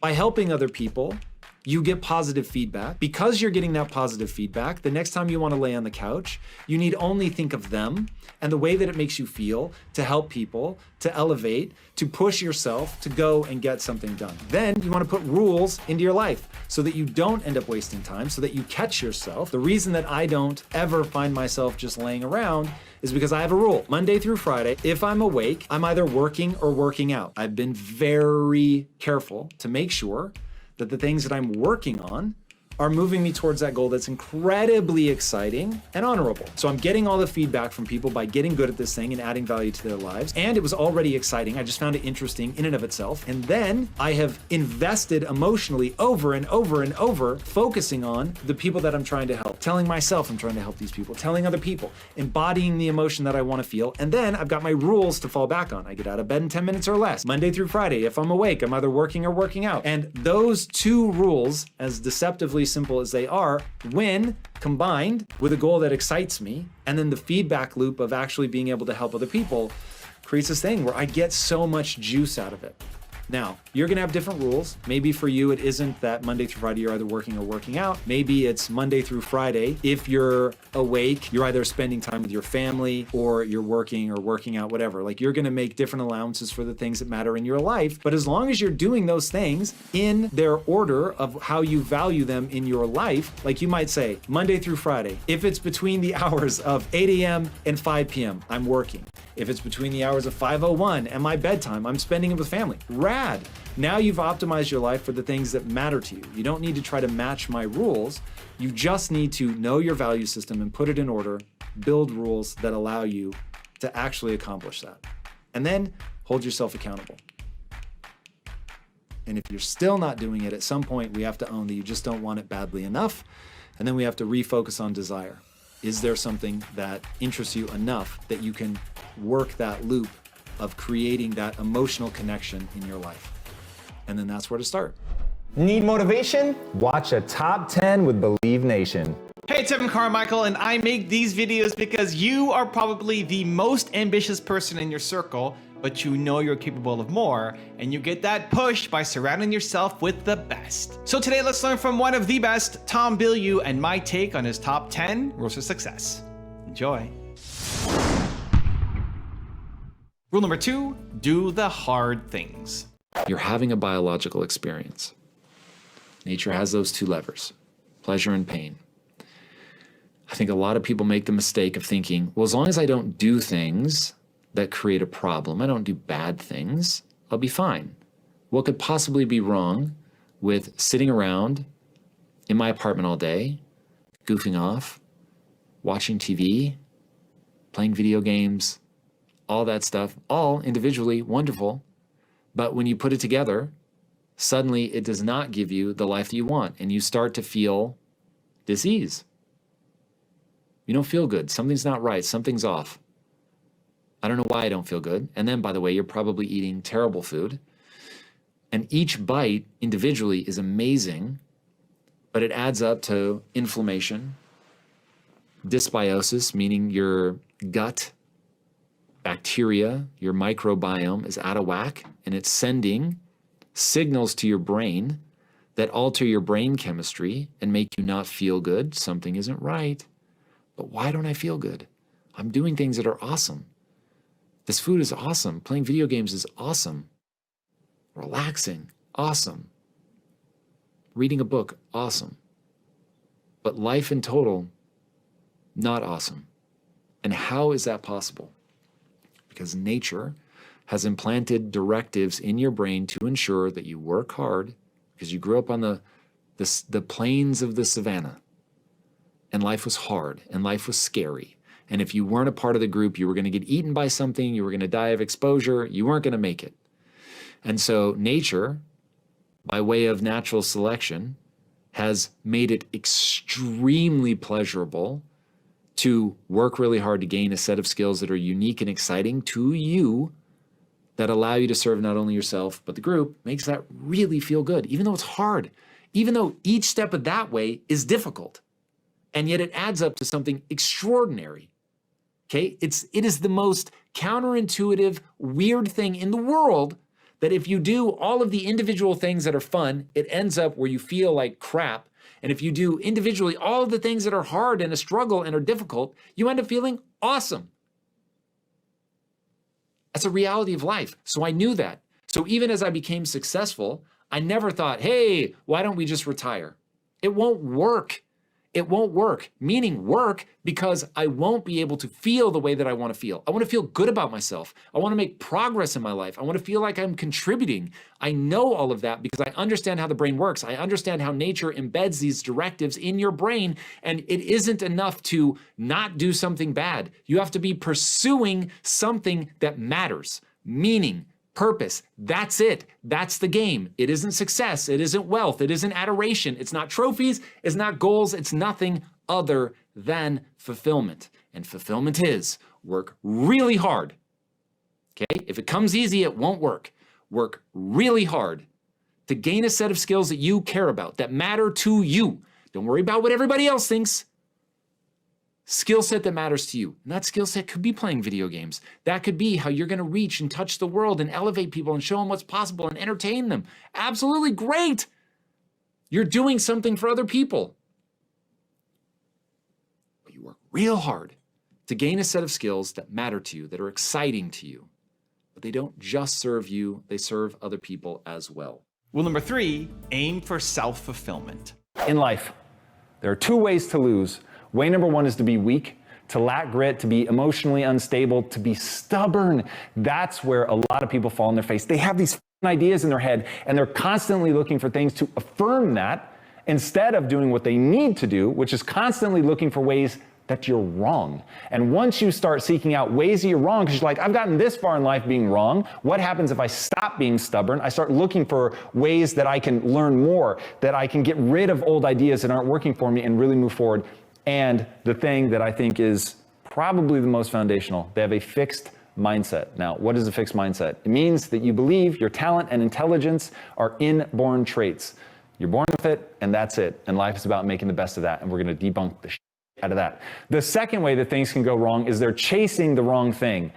By helping other people, you get positive feedback. Because you're getting that positive feedback, the next time you want to lay on the couch, you need only think of them and the way that it makes you feel to help people, to elevate, to push yourself, to go and get something done. Then you want to put rules into your life so that you don't end up wasting time, so that you catch yourself. The reason that I don't ever find myself just laying around is because I have a rule. Monday through Friday, if I'm awake, I'm either working or working out. I've been very careful to make sure that the things that I'm working on are moving me towards that goal that's incredibly exciting and honorable. So I'm getting all the feedback from people by getting good at this thing and adding value to their lives. And it was already exciting. I just found it interesting in and of itself. And then I have invested emotionally over and over and over, focusing on the people that I'm trying to help, telling myself I'm trying to help these people, telling other people, embodying the emotion that I want to feel. And then I've got my rules to fall back on. I get out of bed in 10 minutes or less. Monday through Friday, if I'm awake, I'm either working or working out. And those two rules, as deceptively simple as they are, when combined with a goal that excites me, and then the feedback loop of actually being able to help other people, creates this thing where I get so much juice out of it. Now, you're gonna have different rules. Maybe for you, it isn't that Monday through Friday, you're either working or working out. Maybe it's Monday through Friday. If you're awake, you're either spending time with your family or you're working or working out, whatever. Like, you're gonna make different allowances for the things that matter in your life. But as long as you're doing those things in their order of how you value them in your life, like you might say, Monday through Friday, if it's between the hours of 8 a.m. and 5 p.m., I'm working. If it's between the hours of 5:01 and my bedtime, I'm spending it with family. Rad. Now you've optimized your life for the things that matter to you. You don't need to try to match my rules. You just need to know your value system and put it in order, build rules that allow you to actually accomplish that. And then hold yourself accountable. And if you're still not doing it, at some point we have to own that you just don't want it badly enough. And then we have to refocus on desire. Is there something that interests you enough that you can work that loop of creating that emotional connection in your life? And then that's where to start. Need motivation? Watch a Top 10 with Believe Nation. Hey, it's Evan Carmichael, and I make these videos because you are probably the most ambitious person in your circle, but you know you're capable of more, and you get that push by surrounding yourself with the best. So today, let's learn from one of the best, Tom Bilyeu, and my take on his top 10 rules of success. Enjoy. Rule number 2, do the hard things. You're having a biological experience. Nature has those two levers, pleasure and pain. I think a lot of people make the mistake of thinking, well, as long as I don't do things that create a problem, I don't do bad things, I'll be fine. What could possibly be wrong with sitting around in my apartment all day, goofing off, watching TV, playing video games, all that stuff, all individually wonderful, but when you put it together, suddenly it does not give you the life that you want, and you start to feel dis-ease. You don't feel good. Something's not right. Something's off. I don't know why I don't feel good. And then, by the way, you're probably eating terrible food. And each bite individually is amazing, but it adds up to inflammation, dysbiosis, meaning your gut bacteria, your microbiome is out of whack, and it's sending signals to your brain that alter your brain chemistry and make you not feel good. Something isn't right. But why don't I feel good? I'm doing things that are awesome. This food is awesome. Playing video games is awesome. Relaxing, awesome. Reading a book, awesome. But life in total, not awesome. And how is that possible? Because nature has implanted directives in your brain to ensure that you work hard, because you grew up on the plains of the savannah, and life was hard, and life was scary. And if you weren't a part of the group, you were going to get eaten by something, you were going to die of exposure, you weren't going to make it. And so nature, by way of natural selection, has made it extremely pleasurable to work really hard to gain a set of skills that are unique and exciting to you, that allow you to serve not only yourself, but the group. Makes that really feel good, even though it's hard, even though each step of that way is difficult. And yet it adds up to something extraordinary. Okay? It is the most counterintuitive, weird thing in the world, that if you do all of the individual things that are fun, it ends up where you feel like crap. And if you do individually all of the things that are hard and a struggle and are difficult, you end up feeling awesome. That's a reality of life. So I knew that. So even as I became successful, I never thought, hey, why don't we just retire? It won't work. It won't work, meaning work, because I won't be able to feel the way that I want to feel. I want to feel good about myself. I want to make progress in my life. I want to feel like I'm contributing. I know all of that because I understand how the brain works. I understand how nature embeds these directives in your brain, and it isn't enough to not do something bad. You have to be pursuing something that matters, meaning, purpose. That's it. That's the game. It isn't success. It isn't wealth. It isn't adoration. It's not trophies. It's not goals. It's nothing other than fulfillment. And fulfillment is work really hard. Okay? If it comes easy, it won't work. Work really hard to gain a set of skills that you care about, that matter to you. Don't worry about what everybody else thinks. Skill set that matters to you. And that skill set could be playing video games. That could be how you're going to reach and touch the world and elevate people and show them what's possible and entertain them. Absolutely great. You're doing something for other people. But you work real hard to gain a set of skills that matter to you, that are exciting to you. But they don't just serve you, they serve other people as well. Rule number 3, aim for self-fulfillment. In life, there are two ways to lose. Way number 1 is to be weak, to lack grit, to be emotionally unstable, to be stubborn. That's where a lot of people fall on their face. They have these ideas in their head, and they're constantly looking for things to affirm that, instead of doing what they need to do, which is constantly looking for ways that you're wrong. And once you start seeking out ways that you're wrong, because you're like, I've gotten this far in life being wrong, what happens if I stop being stubborn? I start looking for ways that I can learn more, that I can get rid of old ideas that aren't working for me and really move forward. And the thing that I think is probably the most foundational, they have a fixed mindset. Now, what is a fixed mindset? It means that you believe your talent and intelligence are inborn traits. You're born with it, and that's it. And life is about making the best of that, and we're going to debunk the shit out of that. The second way that things can go wrong is they're chasing the wrong thing.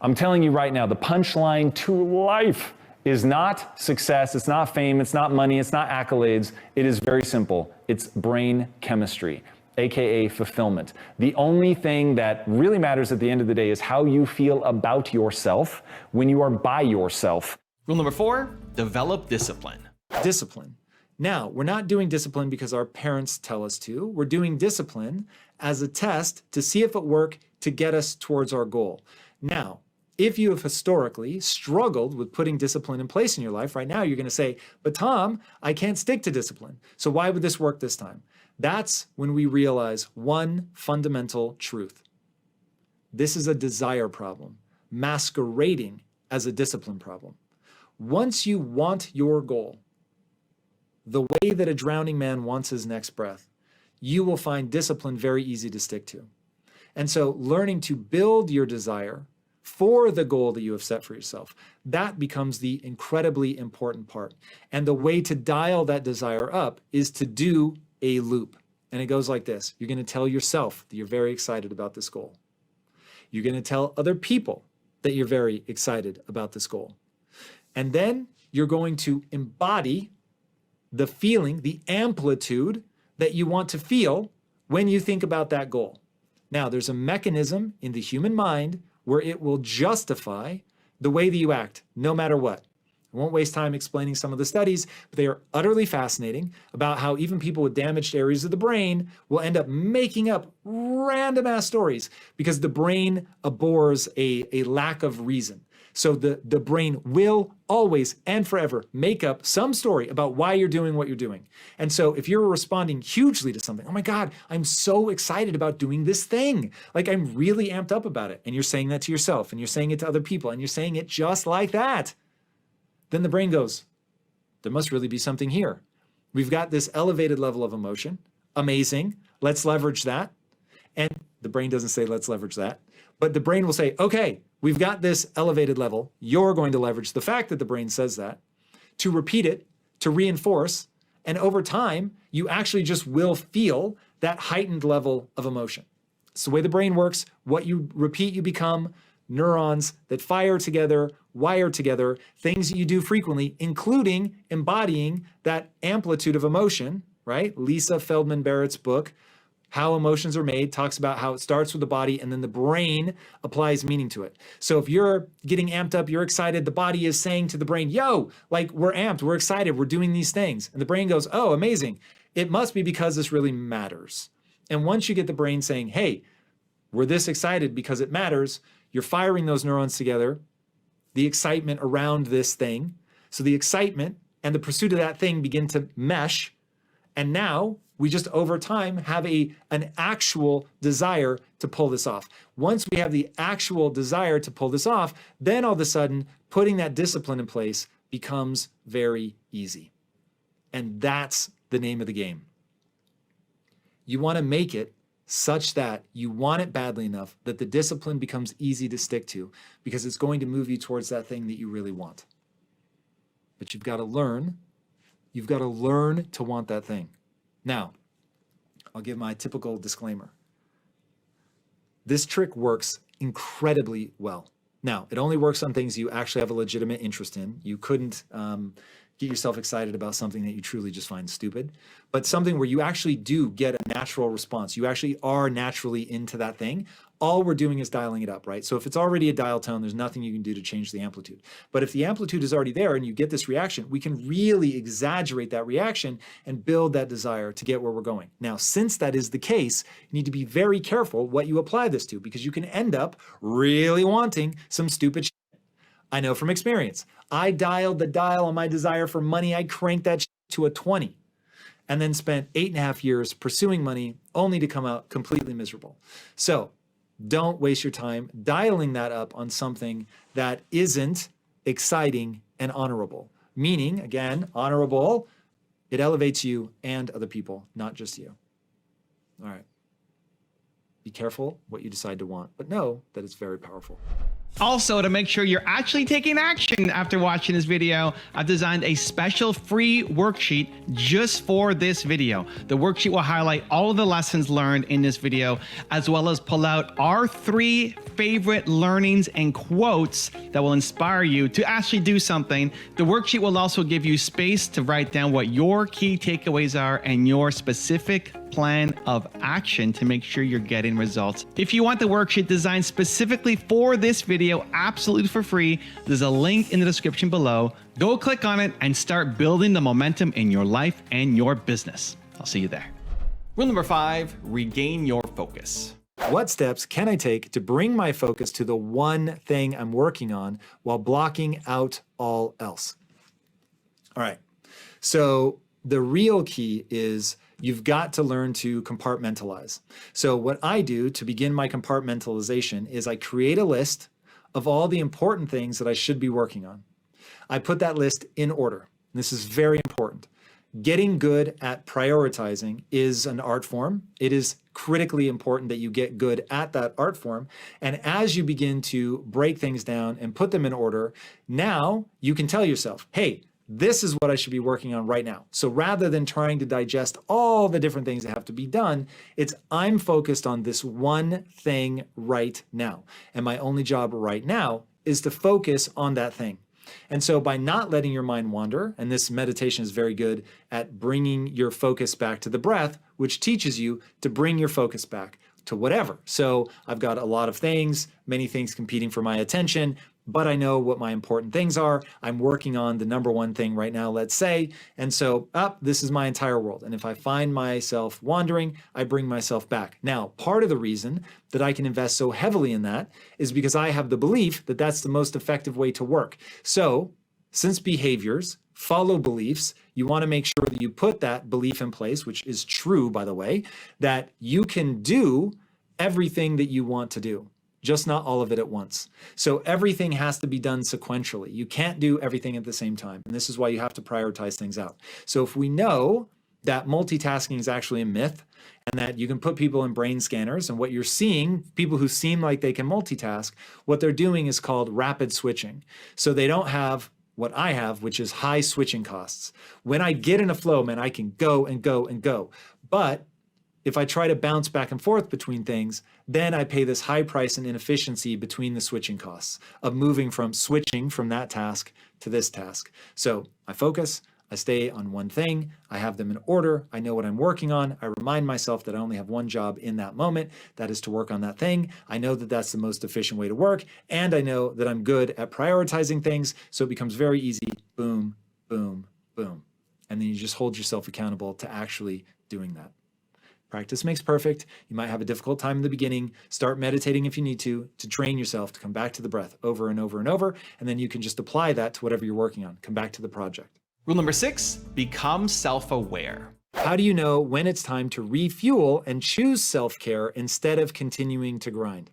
I'm telling you right now, the punchline to life is not success, it's not fame, it's not money, it's not accolades. It is very simple. It's brain chemistry, aka fulfillment. The only thing that really matters at the end of the day is how you feel about yourself when you are by yourself. Rule number 4, develop discipline. Discipline. Now, we're not doing discipline because our parents tell us to. We're doing discipline as a test to see if it works to get us towards our goal. Now, if you have historically struggled with putting discipline in place in your life, right now you're going to say, but Tom, I can't stick to discipline. So why would this work this time? That's when we realize one fundamental truth. This is a desire problem, masquerading as a discipline problem. Once you want your goal, the way that a drowning man wants his next breath, you will find discipline very easy to stick to. And so learning to build your desire for the goal that you have set for yourself, that becomes the incredibly important part. And the way to dial that desire up is to do a loop. And it goes like this. You're going to tell yourself that you're very excited about this goal. You're going to tell other people that you're very excited about this goal. And then you're going to embody the feeling, the amplitude that you want to feel when you think about that goal. Now, there's a mechanism in the human mind where it will justify the way that you act, no matter what. I won't waste time explaining some of the studies, but they are utterly fascinating about how even people with damaged areas of the brain will end up making up random ass stories because the brain abhors a lack of reason. So the brain will always and forever make up some story about why you're doing what you're doing. And so if you're responding hugely to something, oh my God, I'm so excited about doing this thing. Like I'm really amped up about it. And you're saying that to yourself and you're saying it to other people and you're saying it just like that. Then the brain goes, there must really be something here. We've got this elevated level of emotion. Amazing. Let's leverage that. And the brain doesn't say, let's leverage that. But the brain will say, okay, we've got this elevated level. You're going to leverage the fact that the brain says that to repeat it, to reinforce. And over time, you actually just will feel that heightened level of emotion. It's the way the brain works. What you repeat, you become. Neurons that fire together, wire together, things that you do frequently, including embodying that amplitude of emotion, right? Lisa Feldman Barrett's book, How Emotions Are Made, talks about how it starts with the body and then the brain applies meaning to it. So if you're getting amped up, you're excited, the body is saying to the brain, yo, like we're amped, we're excited, we're doing these things. And the brain goes, oh, amazing. It must be because this really matters. And once you get the brain saying, hey, we're this excited because it matters, you're firing those neurons together, the excitement around this thing. So the excitement and the pursuit of that thing begin to mesh. And now we just over time have an actual desire to pull this off. Once we have the actual desire to pull this off, then all of a sudden putting that discipline in place becomes very easy. And that's the name of the game. You want to make it such that you want it badly enough that the discipline becomes easy to stick to because it's going to move you towards that thing that you really want. But you've got to learn to want that thing. Now, I'll give my typical disclaimer. This trick works incredibly well. Now, it only works on things you actually have a legitimate interest in. You couldn't get yourself excited about something that you truly just find stupid, but something where you actually do get a natural response. You actually are naturally into that thing. All we're doing is dialing it up, right? So if it's already a dial tone, there's nothing you can do to change the amplitude. But if the amplitude is already there and you get this reaction, we can really exaggerate that reaction and build that desire to get where we're going. Now, since that is the case, you need to be very careful what you apply this to because you can end up really wanting some stupid shit. I know from experience. I dialed the dial on my desire for money. I cranked that shit to a 20. and then spent 8.5 years pursuing money only to come out completely miserable. So don't waste your time dialing that up on something that isn't exciting and honorable. Meaning, again, honorable, it elevates you and other people, not just you. All right. Be careful what you decide to want, but know that it's very powerful. Also, to make sure you're actually taking action after watching this video, I've designed a special free worksheet just for this video. The worksheet will highlight all of the lessons learned in this video, as well as pull out our 3 favorite learnings and quotes that will inspire you to actually do something. The worksheet will also give you space to write down what your key takeaways are and your specific plan of action to make sure you're getting results. If you want the worksheet designed specifically for this video, absolutely for free, there's a link in the description below. Go click on it and start building the momentum in your life and your business. I'll see you there. Rule number 5, regain your focus. What steps can I take to bring my focus to the one thing I'm working on while blocking out all else? All right. So the real key is you've got to learn to compartmentalize. So what I do to begin my compartmentalization is I create a list of all the important things that I should be working on. I put that list in order. This is very important. Getting good at prioritizing is an art form. It is critically important that you get good at that art form. And as you begin to break things down and put them in order, now you can tell yourself, hey, this is what I should be working on right now. So rather than trying to digest all the different things that have to be done, it's I'm focused on this one thing right now. And my only job right now is to focus on that thing. And so by not letting your mind wander, and this meditation is very good at bringing your focus back to the breath, which teaches you to bring your focus back to whatever. So I've got a lot of things, many things competing for my attention, but I know what my important things are. I'm working on the number one thing right now, let's say. And so, this is my entire world. And if I find myself wandering, I bring myself back. Now, part of the reason that I can invest so heavily in that is because I have the belief that that's the most effective way to work. So, since behaviors follow beliefs, you want to make sure that you put that belief in place, which is true, by the way, that you can do everything that you want to do, just not all of it at once. So everything has to be done sequentially. You can't do everything at the same time. And this is why you have to prioritize things out. So if we know that multitasking is actually a myth and that you can put people in brain scanners, and what you're seeing, people who seem like they can multitask, what they're doing is called rapid switching. So they don't have what I have, which is high switching costs. When I get in a flow, man, I can go and go and go. But if I try to bounce back and forth between things, then I pay this high price and inefficiency between the switching costs of moving from switching from that task to this task. So I focus, I stay on one thing, I have them in order, I know what I'm working on, I remind myself that I only have one job in that moment, that is to work on that thing. I know that that's the most efficient way to work, and I know that I'm good at prioritizing things, so it becomes very easy, boom, boom, boom. And then you just hold yourself accountable to actually doing that. Practice makes perfect. You might have a difficult time in the beginning. Start meditating if you need to train yourself to come back to the breath over and over and over, and then you can just apply that to whatever you're working on. Come back to the project. Rule number 6, become self-aware. How do you know when it's time to refuel and choose self-care instead of continuing to grind?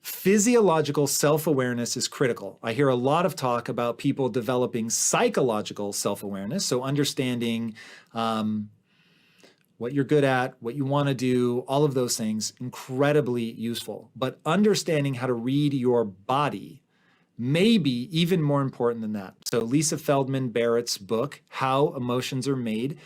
Physiological self-awareness is critical. I hear a lot of talk about people developing psychological self-awareness, so understanding what you're good at, what you want to do, all of those things, incredibly useful. But understanding how to read your body may be even more important than that. So Lisa Feldman Barrett's book, How Emotions Are Made,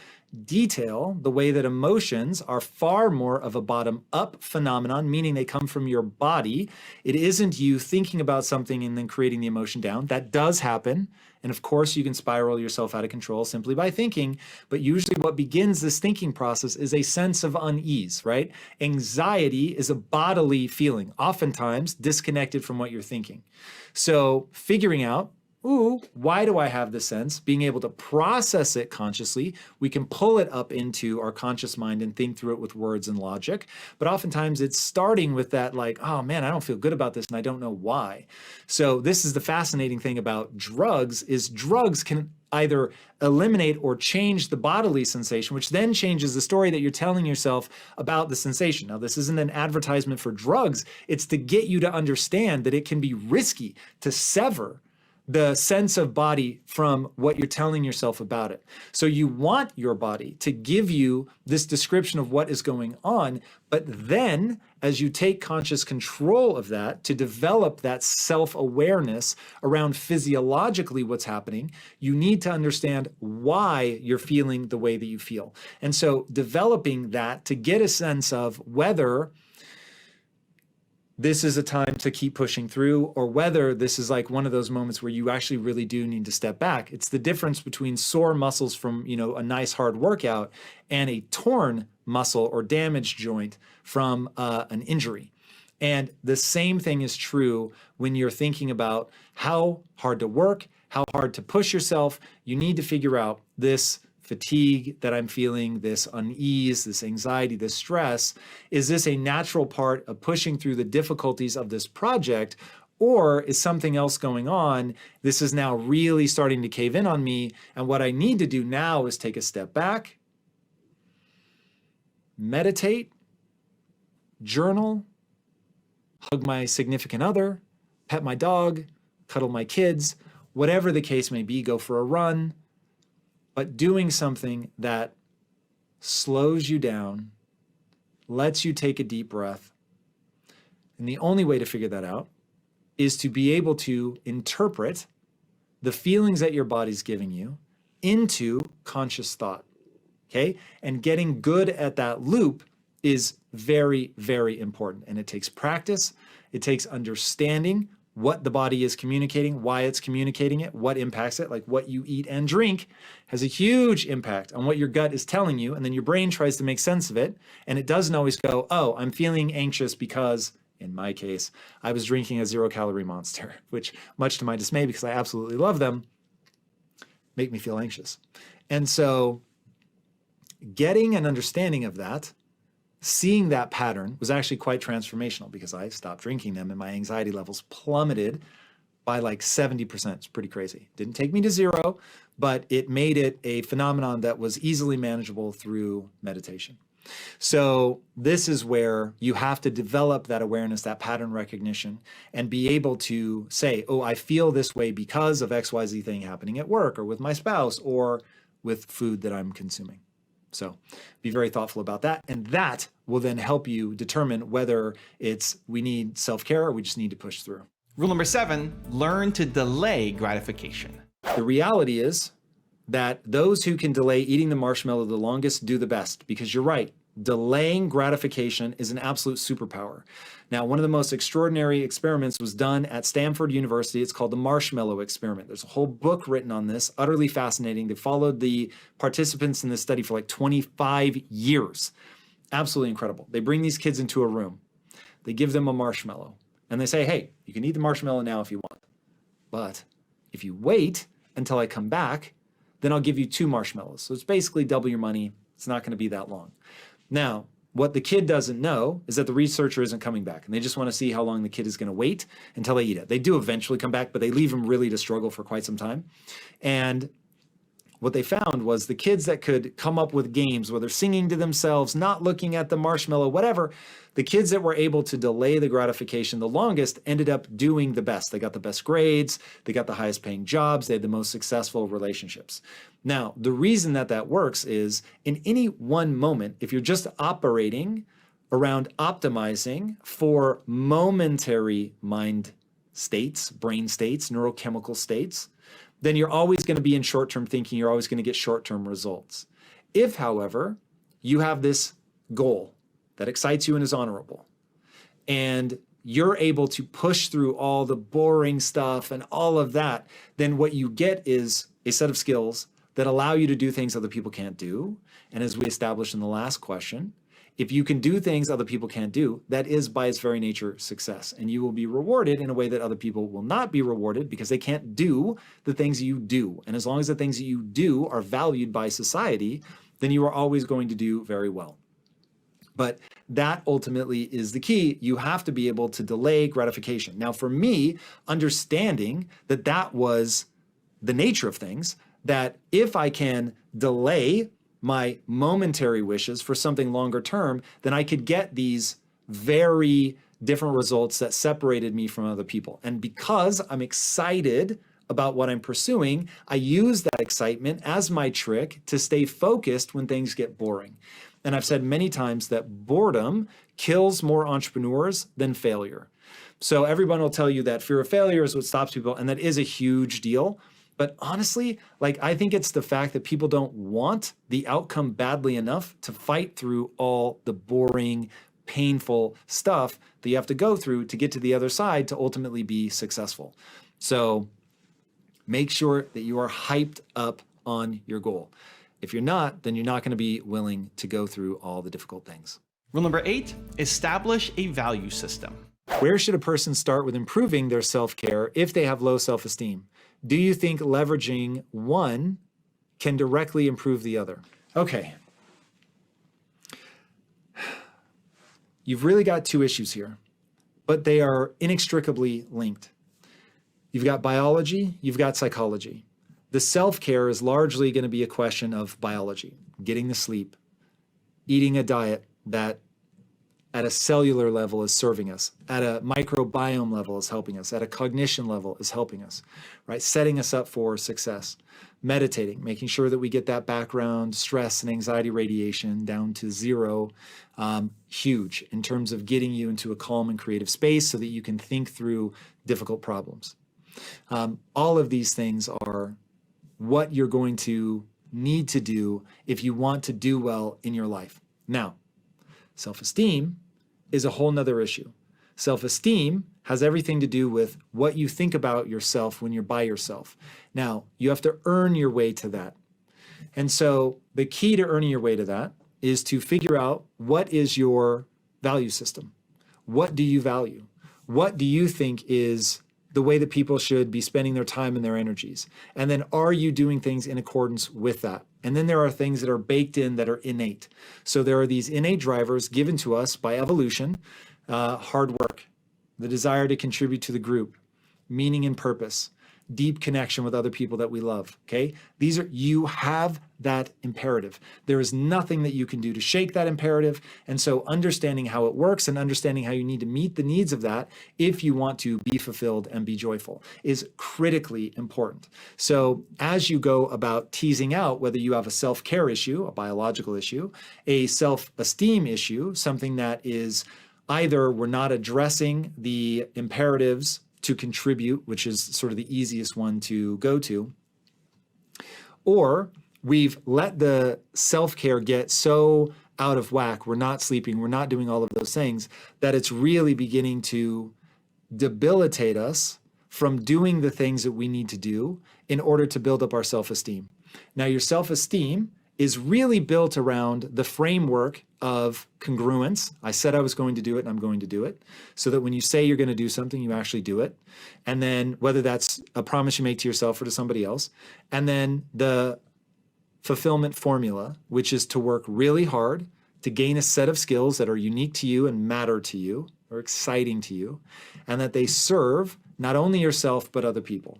detail the way that emotions are far more of a bottom-up phenomenon, meaning they come from your body. It isn't you thinking about something and then creating the emotion down. That does happen. And of course, you can spiral yourself out of control simply by thinking. But usually what begins this thinking process is a sense of unease, right? Anxiety is a bodily feeling, oftentimes disconnected from what you're thinking. So figuring out ooh, why do I have this sense? Being able to process it consciously, we can pull it up into our conscious mind and think through it with words and logic. But oftentimes it's starting with that like, oh man, I don't feel good about this and I don't know why. So this is the fascinating thing about drugs, is drugs can either eliminate or change the bodily sensation, which then changes the story that you're telling yourself about the sensation. Now, this isn't an advertisement for drugs. It's to get you to understand that it can be risky to sever the sense of body from what you're telling yourself about it. So you want your body to give you this description of what is going on, but then as you take conscious control of that to develop that self-awareness around physiologically what's happening, you need to understand why you're feeling the way that you feel. And so developing that to get a sense of whether this is a time to keep pushing through, or whether this is like one of those moments where you actually really do need to step back. It's the difference between sore muscles from, a nice hard workout and a torn muscle or damaged joint from an injury. And the same thing is true when you're thinking about how hard to work, how hard to push yourself. You need to figure out this fatigue that I'm feeling, this unease, this anxiety, this stress. Is this a natural part of pushing through the difficulties of this project, or is something else going on? This is now really starting to cave in on me, and what I need to do now is take a step back, meditate, journal, hug my significant other, pet my dog, cuddle my kids, whatever the case may be, go for a run, but doing something that slows you down, lets you take a deep breath. And the only way to figure that out is to be able to interpret the feelings that your body's giving you into conscious thought, okay? And getting good at that loop is very, very important. And it takes practice. It takes understanding what the body is communicating, why it's communicating it, what impacts it, like what you eat and drink has a huge impact on what your gut is telling you. And then your brain tries to make sense of it. And it doesn't always go, oh, I'm feeling anxious because, in my case, I was drinking a 0-calorie Monster, which, much to my dismay, because I absolutely love them, make me feel anxious. And so getting an understanding of that, seeing that pattern, was actually quite transformational, because I stopped drinking them and my anxiety levels plummeted by like 70%. It's pretty crazy. Didn't take me to zero, but it made it a phenomenon that was easily manageable through meditation. So this is where you have to develop that awareness, that pattern recognition, and be able to say, oh, I feel this way because of XYZ thing happening at work or with my spouse or with food that I'm consuming. So be very thoughtful about that. And that will then help you determine whether it's we need self-care or we just need to push through. Rule number 7, learn to delay gratification. The reality is that those who can delay eating the marshmallow the longest do the best, because you're right. Delaying gratification is an absolute superpower. Now, one of the most extraordinary experiments was done at Stanford University. It's called the marshmallow experiment. There's a whole book written on this, utterly fascinating. They followed the participants in this study for like 25 years. Absolutely incredible. They bring these kids into a room. They give them a marshmallow and they say, hey, you can eat the marshmallow now if you want. But if you wait until I come back, then I'll give you 2 marshmallows. So it's basically double your money. It's not going to be that long. Now, what the kid doesn't know is that the researcher isn't coming back, and they just want to see how long the kid is going to wait until they eat it. They do eventually come back, but they leave him really to struggle for quite some time. And what they found was the kids that could come up with games, whether singing to themselves, not looking at the marshmallow, whatever, the kids that were able to delay the gratification the longest ended up doing the best. They got the best grades, they got the highest paying jobs, they had the most successful relationships. Now, the reason that that works is in any one moment, if you're just operating around optimizing for momentary mind states, brain states, neurochemical states, then you're always going to be in short-term thinking. You're always going to get short-term results. If, however, you have this goal that excites you and is honorable, and you're able to push through all the boring stuff and all of that, then what you get is a set of skills that allow you to do things other people can't do. And as we established in the last question, If you can do things other people can't do, that is by its very nature success. And you will be rewarded in a way that other people will not be rewarded because they can't do the things you do. And as long as the things that you do are valued by society, then you are always going to do very well. But that ultimately is the key. You have to be able to delay gratification. Now, for me, understanding that that was the nature of things, that if I can delay my momentary wishes for something longer term, then I could get these very different results that separated me from other people. And because I'm excited about what I'm pursuing, I use that excitement as my trick to stay focused when things get boring. And I've said many times that boredom kills more entrepreneurs than failure. So everyone will tell you that fear of failure is what stops people, and that is a huge deal. But honestly, like, I think it's the fact that people don't want the outcome badly enough to fight through all the boring, painful stuff that you have to go through to get to the other side to ultimately be successful. So make sure that you are hyped up on your goal. If you're not, then you're not going to be willing to go through all the difficult things. Rule number 8, establish a value system. Where should a person start with improving their self-care if they have low self-esteem? Do you think leveraging one can directly improve the other? Okay. You've really got two issues here, but they are inextricably linked. You've got biology, you've got psychology. The self-care is largely going to be a question of biology, getting the sleep, eating a diet that at a cellular level is serving us, at a microbiome level is helping us, at a cognition level is helping us, right? Setting us up for success. Meditating, making sure that we get that background stress and anxiety radiation down to zero, huge in terms of getting you into a calm and creative space so that you can think through difficult problems. All of these things are what you're going to need to do if you want to do well in your life. Now, self-esteem is a whole nother issue. Self-esteem has everything to do with what you think about yourself when you're by yourself. Now, you have to earn your way to that. And so the key to earning your way to that is to figure out what is your value system. What do you value? What do you think is the way that people should be spending their time and their energies? And then are you doing things in accordance with that? And then there are things that are baked in that are innate. So there are these innate drivers given to us by evolution, hard work, the desire to contribute to the group, meaning and purpose, deep connection with other people that we love, okay? You have that imperative. There is nothing that you can do to shake that imperative. And so understanding how it works and understanding how you need to meet the needs of that if you want to be fulfilled and be joyful is critically important. So as you go about teasing out whether you have a self-care issue, a biological issue, a self-esteem issue, something that is either we're not addressing the imperatives to contribute, which is sort of the easiest one to go to, or we've let the self-care get so out of whack, we're not sleeping, we're not doing all of those things, that it's really beginning to debilitate us from doing the things that we need to do in order to build up our self-esteem. Now, your self-esteem is really built around the framework of congruence. I said I was going to do it and I'm going to do it. So that when you say you're going to do something, you actually do it. And then whether that's a promise you make to yourself or to somebody else. And then the fulfillment formula, which is to work really hard to gain a set of skills that are unique to you and matter to you or exciting to you, and that they serve not only yourself but other people.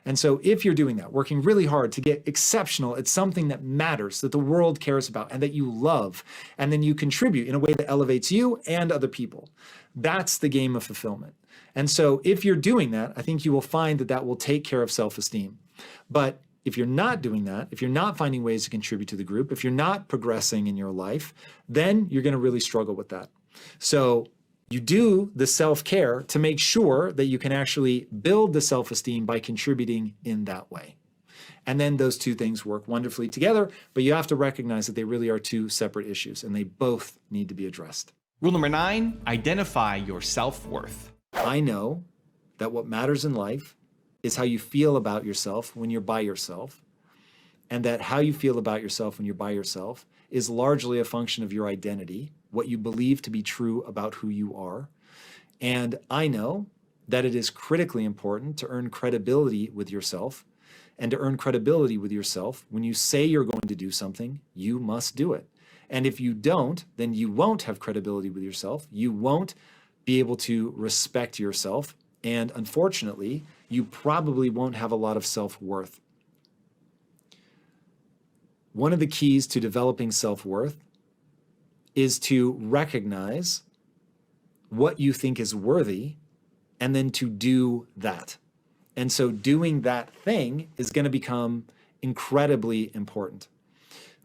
And so if you're doing that, working really hard to get exceptional at something that matters, that the world cares about and that you love, and then you contribute in a way that elevates you and other people, that's the game of fulfillment. And so if you're doing that, I think you will find that that will take care of self-esteem. But if you're not doing that, if you're not finding ways to contribute to the group, if you're not progressing in your life, then you're going to really struggle with that. So you do the self-care to make sure that you can actually build the self-esteem by contributing in that way. And then those two things work wonderfully together, but you have to recognize that they really are two separate issues and they both need to be addressed. Rule number 9, identify your self-worth. I know that what matters in life is how you feel about yourself when you're by yourself, and that how you feel about yourself when you're by yourself is largely a function of your identity, what you believe to be true about who you are. And I know that it is critically important to earn credibility with yourself. And to earn credibility with yourself, when you say you're going to do something, you must do it. And if you don't, then you won't have credibility with yourself. You won't be able to respect yourself. And unfortunately, you probably won't have a lot of self-worth. One of the keys to developing self-worth is to recognize what you think is worthy and then to do that. And so doing that thing is going to become incredibly important.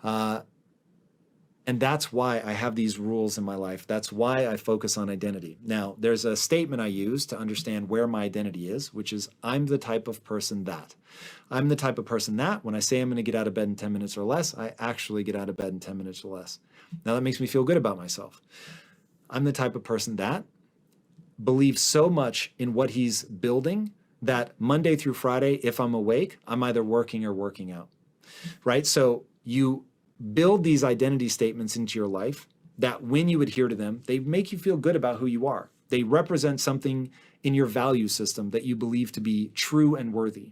And that's why I have these rules in my life. That's why I focus on identity. Now, there's a statement I use to understand where my identity is, which is I'm the type of person that. I'm the type of person that when I say I'm going to get out of bed in 10 minutes or less, I actually get out of bed in 10 minutes or less. Now, that makes me feel good about myself. I'm the type of person that believes so much in what he's building that Monday through Friday, if I'm awake, I'm either working or working out, right? So you build these identity statements into your life that when you adhere to them, they make you feel good about who you are. They represent something in your value system that you believe to be true and worthy.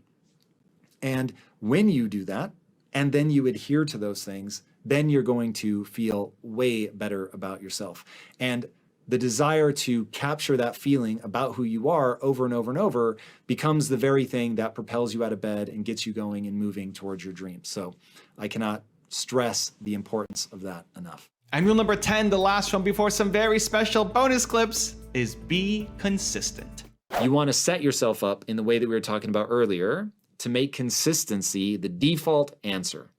And when you do that, and then you adhere to those things, then you're going to feel way better about yourself. And the desire to capture that feeling about who you are over and over and over becomes the very thing that propels you out of bed and gets you going and moving towards your dreams. So I cannot stress the importance of that enough. And rule number 10, the last one before some very special bonus clips, is be consistent. You want to set yourself up in the way that we were talking about earlier to make consistency the default answer.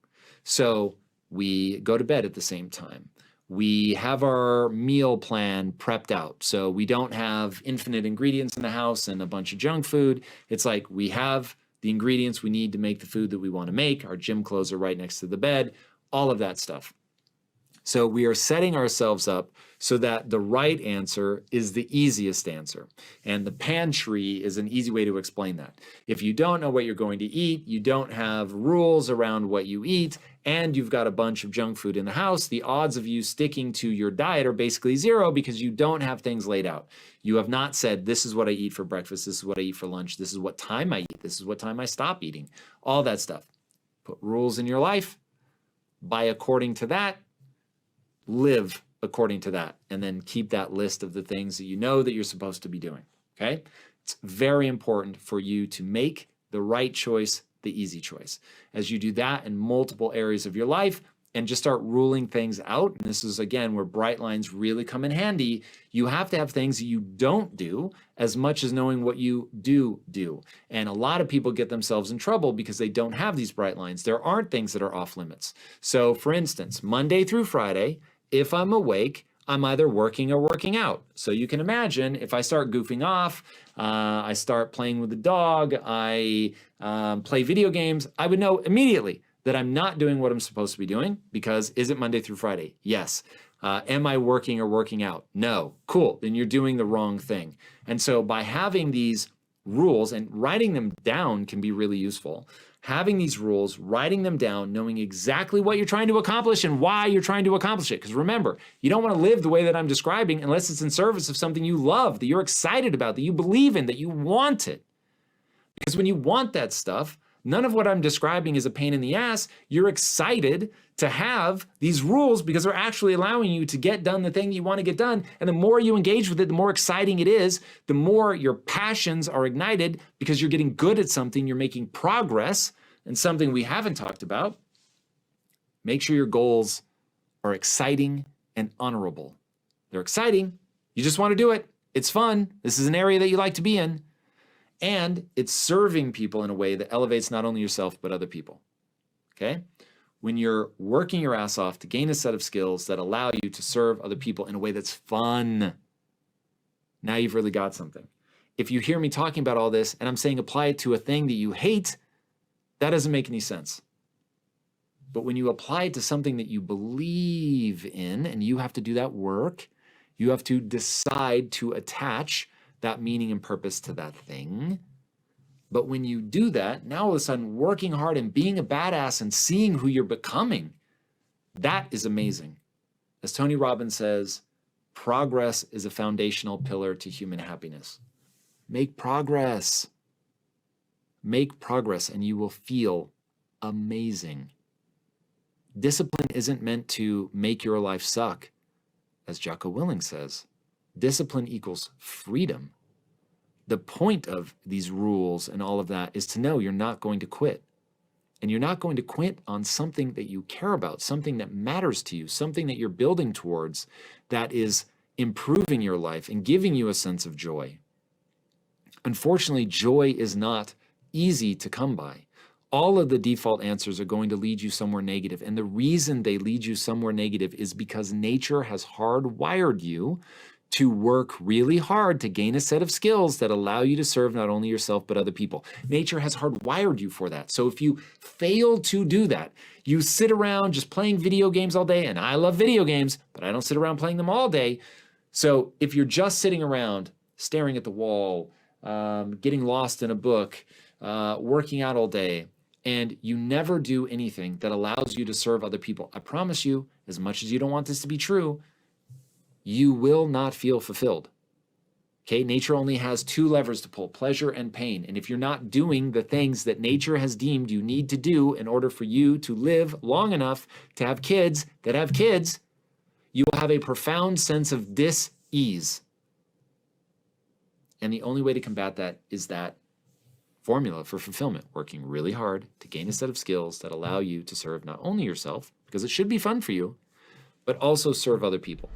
So we go to bed at the same time. We have our meal plan prepped out. So we don't have infinite ingredients in the house and a bunch of junk food. It's like we have the ingredients we need to make the food that we want to make. Our gym clothes are right next to the bed, all of that stuff. So we are setting ourselves up so that the right answer is the easiest answer. And the pantry is an easy way to explain that. If you don't know what you're going to eat, you don't have rules around what you eat, and you've got a bunch of junk food in the house, the odds of you sticking to your diet are basically zero because you don't have things laid out. You have not said, this is what I eat for breakfast, this is what I eat for lunch, this is what time I eat, this is what time I stop eating, all that stuff. Put rules in your life, buy according to that, live according to that, and then keep that list of the things that you know that you're supposed to be doing, okay? It's very important for you to make the right choice the easy choice. As you do that in multiple areas of your life and just start ruling things out, and this is again where bright lines really come in handy, you have to have things that you don't do as much as knowing what you do. And a lot of people get themselves in trouble because they don't have these bright lines. There aren't things that are off limits. So for instance, Monday through Friday, if I'm awake, I'm either working or working out. So you can imagine if I start goofing off, I start playing with the dog, I play video games, I would know immediately that I'm not doing what I'm supposed to be doing because is it Monday through Friday? Yes. Am I working or working out? No. Cool. Then you're doing the wrong thing. And so by having these rules and writing them down can be really useful. Having these rules, writing them down, knowing exactly what you're trying to accomplish and why you're trying to accomplish it. Because remember, you don't want to live the way that I'm describing unless it's in service of something you love, that you're excited about, that you believe in, that you want it. Because when you want that stuff, none of what I'm describing is a pain in the ass. You're excited to have these rules because they're actually allowing you to get done the thing that you want to get done. And the more you engage with it, the more exciting it is, the more your passions are ignited because you're getting good at something, you're making progress, and something we haven't talked about. Make sure your goals are exciting and honorable. They're exciting. You just want to do it. It's fun. This is an area that you like to be in. And it's serving people in a way that elevates not only yourself, but other people. Okay? When you're working your ass off to gain a set of skills that allow you to serve other people in a way that's fun, now you've really got something. If you hear me talking about all this and I'm saying apply it to a thing that you hate, that doesn't make any sense. But when you apply it to something that you believe in, and you have to do that work, you have to decide to attach that meaning and purpose to that thing. But when you do that, now all of a sudden working hard and being a badass and seeing who you're becoming That is amazing. As Tony Robbins says, progress is a foundational pillar to human happiness. Make progress. Make progress and you will feel amazing. Discipline isn't meant to make your life suck. As Jocko Willink says, discipline equals freedom. The point of these rules and all of that is to know you're not going to quit. And you're not going to quit on something that you care about, something that matters to you, something that you're building towards that is improving your life and giving you a sense of joy. Unfortunately, joy is not easy to come by. All of the default answers are going to lead you somewhere negative. And the reason they lead you somewhere negative is because nature has hardwired you to work really hard to gain a set of skills that allow you to serve not only yourself, but other people. Nature has hardwired you for that. So if you fail to do that, you sit around just playing video games all day, and I love video games, but I don't sit around playing them all day. So if you're just sitting around staring at the wall, getting lost in a book, working out all day, and you never do anything that allows you to serve other people, I promise you, as much as you don't want this to be true, you will not feel fulfilled. Okay, nature only has two levers to pull, pleasure and pain. And if you're not doing the things that nature has deemed you need to do in order for you to live long enough to have kids that have kids, you will have a profound sense of dis-ease. And the only way to combat that is that formula for fulfillment, working really hard to gain a set of skills that allow you to serve not only yourself, because it should be fun for you, but also serve other people.